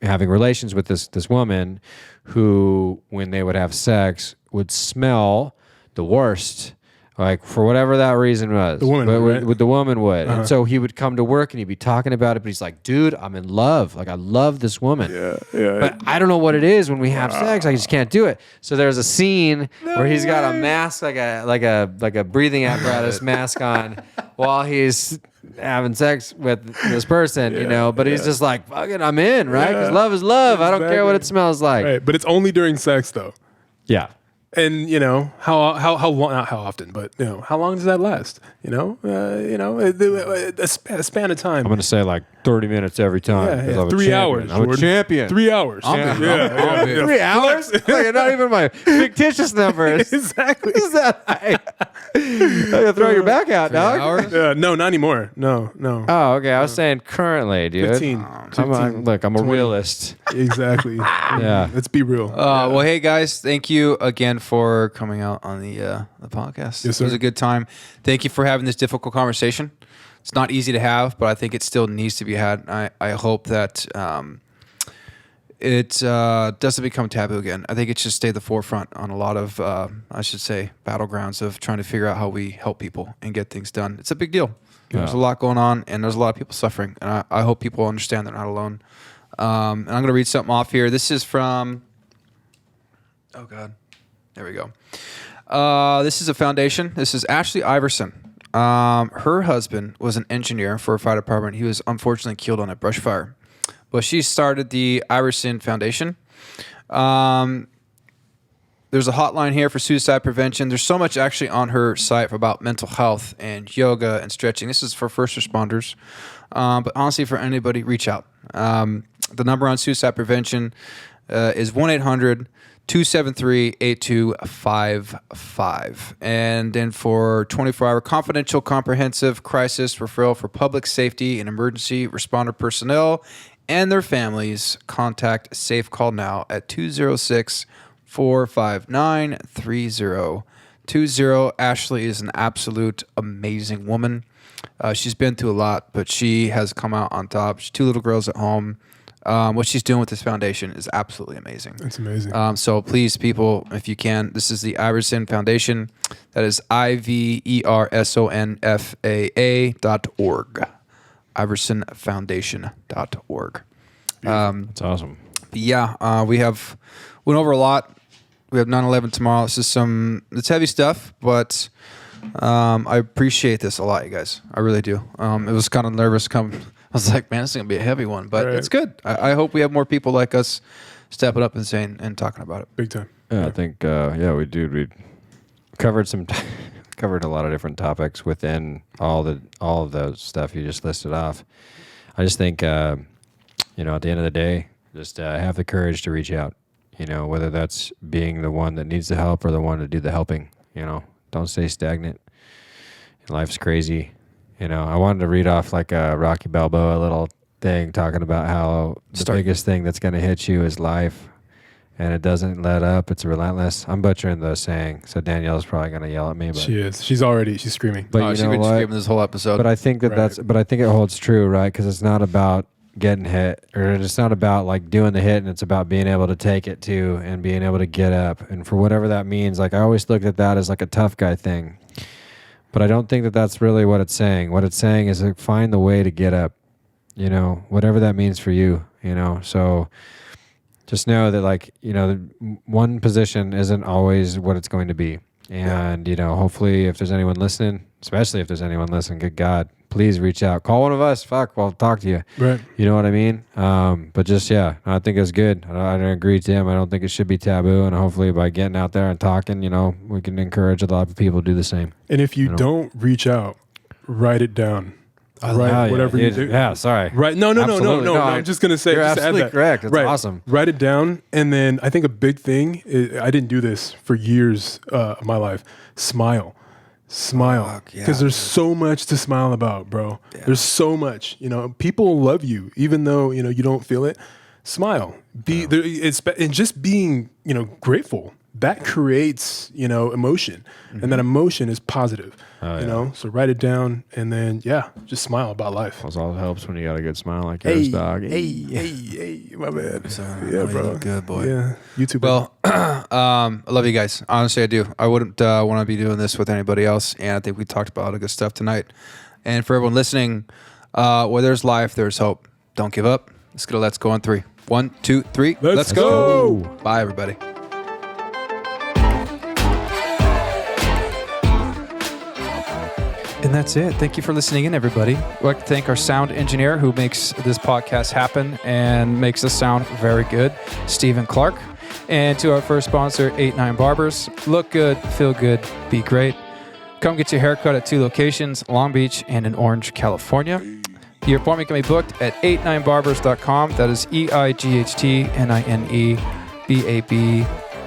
having relations with this woman who, when they would have sex, would smell the worst, like for whatever that reason was. The woman but would, right? the woman would, and so he would come to work and he'd be talking about it, but he's like, "Dude, I'm in love. Like I love this woman, Yeah. but I don't know what it is when we have sex. I just can't do it." So there's a scene where he's got a mask, like a breathing apparatus mask on, while he's having sex with this person, you know. But he's just like, "Fucking, I'm in, right? Because love is love. I don't care what it smells like." Right, but it's only during sex though. Yeah. And you know how long? Not how often, but you know how long does that last? A span of time. I'm gonna say like 30 minutes every time. Yeah, 'cause yeah. I'm a 3 champion. hours. I'm a Jordan. champion. 3 hours. I'm in. Yeah. 3 hours? Like, not even my fictitious numbers. Exactly. Is that high? I'm gonna throw your back out, dog. Hours? No, not anymore. No. Oh, okay. I was saying currently, dude. 15. I'm a realist. Exactly. Yeah. Let's be real. Well, hey guys, thank you again for coming out on the podcast. Yes, It was sir. a good time. Thank you for having this difficult conversation. It's not easy to have, but I think it still needs to be had. I hope that it doesn't become taboo again. I think it should stay at the forefront on a lot of, I should say, battlegrounds of trying to figure out how we help people and get things done. It's a big deal. There's a lot going on, and there's a lot of people suffering, and I hope people understand they're not alone. And I'm going to read something off here. This is from... Oh, God. There we go. This is a foundation. This is Ashley Iverson. Her husband was an engineer for a fire department. He was unfortunately killed on a brush fire. But she started the Iverson Foundation. There's a hotline here for suicide prevention. There's so much actually on her site about mental health and yoga and stretching. This is for first responders. But honestly, for anybody, reach out. The number on suicide prevention is 1-800-273-8255. And then for 24-hour confidential comprehensive crisis referral for public safety and emergency responder personnel and their families, contact Safe Call Now at 206-459-3020. Ashley is an absolute amazing woman. She's been through a lot, but she has come out on top. She's 2 little girls at home. What she's doing with this foundation is absolutely amazing. It's amazing. So please, people, if you can, this is the Iverson Foundation. That is IVERSONFAA.org. IversonFoundation.org. That's awesome. Yeah, we have went over a lot. We have 9/11 tomorrow. This is it's heavy stuff, but I appreciate this a lot, you guys. I really do. It was kind of nervous I was like, man, this is going to be a heavy one, but it's good. I hope we have more people like us stepping up and saying and talking about it. Big time. Yeah, I think, we did. We covered covered a lot of different topics within all of the stuff you just listed off. I just think, at the end of the day, just have the courage to reach out, whether that's being the one that needs the help or the one to do the helping, don't stay stagnant. Life's crazy. I wanted to read off like a Rocky Balboa little thing talking about how the biggest thing that's going to hit you is life, and it doesn't let up. It's relentless. I'm butchering the saying, so Danielle's probably going to yell at me. But She is. She's screaming. But She's been screaming this whole episode. But I think but I think it holds true, right? Because it's not about getting hit, or it's not about like doing the hit, and it's about being able to take it too and being able to get up. And for whatever that means, like I always looked at that as like a tough guy thing. But I don't think that that's really what it's saying. What it's saying is like find the way to get up, whatever that means for you, So just know that like, one position isn't always what it's going to be. And, hopefully if there's anyone listening, especially if there's anyone listening, good God, please reach out. Call one of us. Fuck, we'll talk to you. Right. You know what I mean? But just, I think it's good. I agree, Tim. I don't think it should be taboo. And hopefully by getting out there and talking, we can encourage a lot of people to do the same. And if you don't reach out, write it down. Whatever you do. Yeah, sorry. Right. No. I'm just going to say. You're just absolutely add that. correct. It's right. awesome. Write it down. And then I think a big thing, I didn't do this for years of my life. Smile. Because there's so much to smile about, bro. Yeah. There's so much. People love you, even though, you don't feel it. Smile. And just being, grateful. That creates, emotion. Mm-hmm. And that emotion is positive. So write it down and then, just smile about life. It all helps when you got a good smile like yours, dog. Hey, my bad. Sorry, yeah, bro. You look good, boy. Yeah, you too. Well, I love you guys. Honestly, I do. I wouldn't want to be doing this with anybody else. And I think we talked about a lot of good stuff tonight. And for everyone listening, where there's life, there's hope. Don't give up. Let's go on 3. 1, 2, 3. Let's go. Bye, everybody. And that's it. Thank you for listening in, everybody. I'd like to thank our sound engineer who makes this podcast happen and makes us sound very good, Stephen Clark. And to our first sponsor, 89 Barbers. Look good, feel good, be great. Come get your haircut at 2 locations, Long Beach and in Orange, California. Your appointment can be booked at 89barbers.com. That is EIGHTNINEBAB.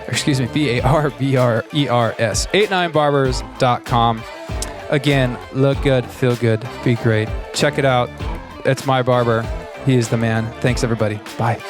BARBRERS. 89barbers.com. Again, look good, feel good, be great. Check it out. It's my barber. He is the man. Thanks, everybody. Bye.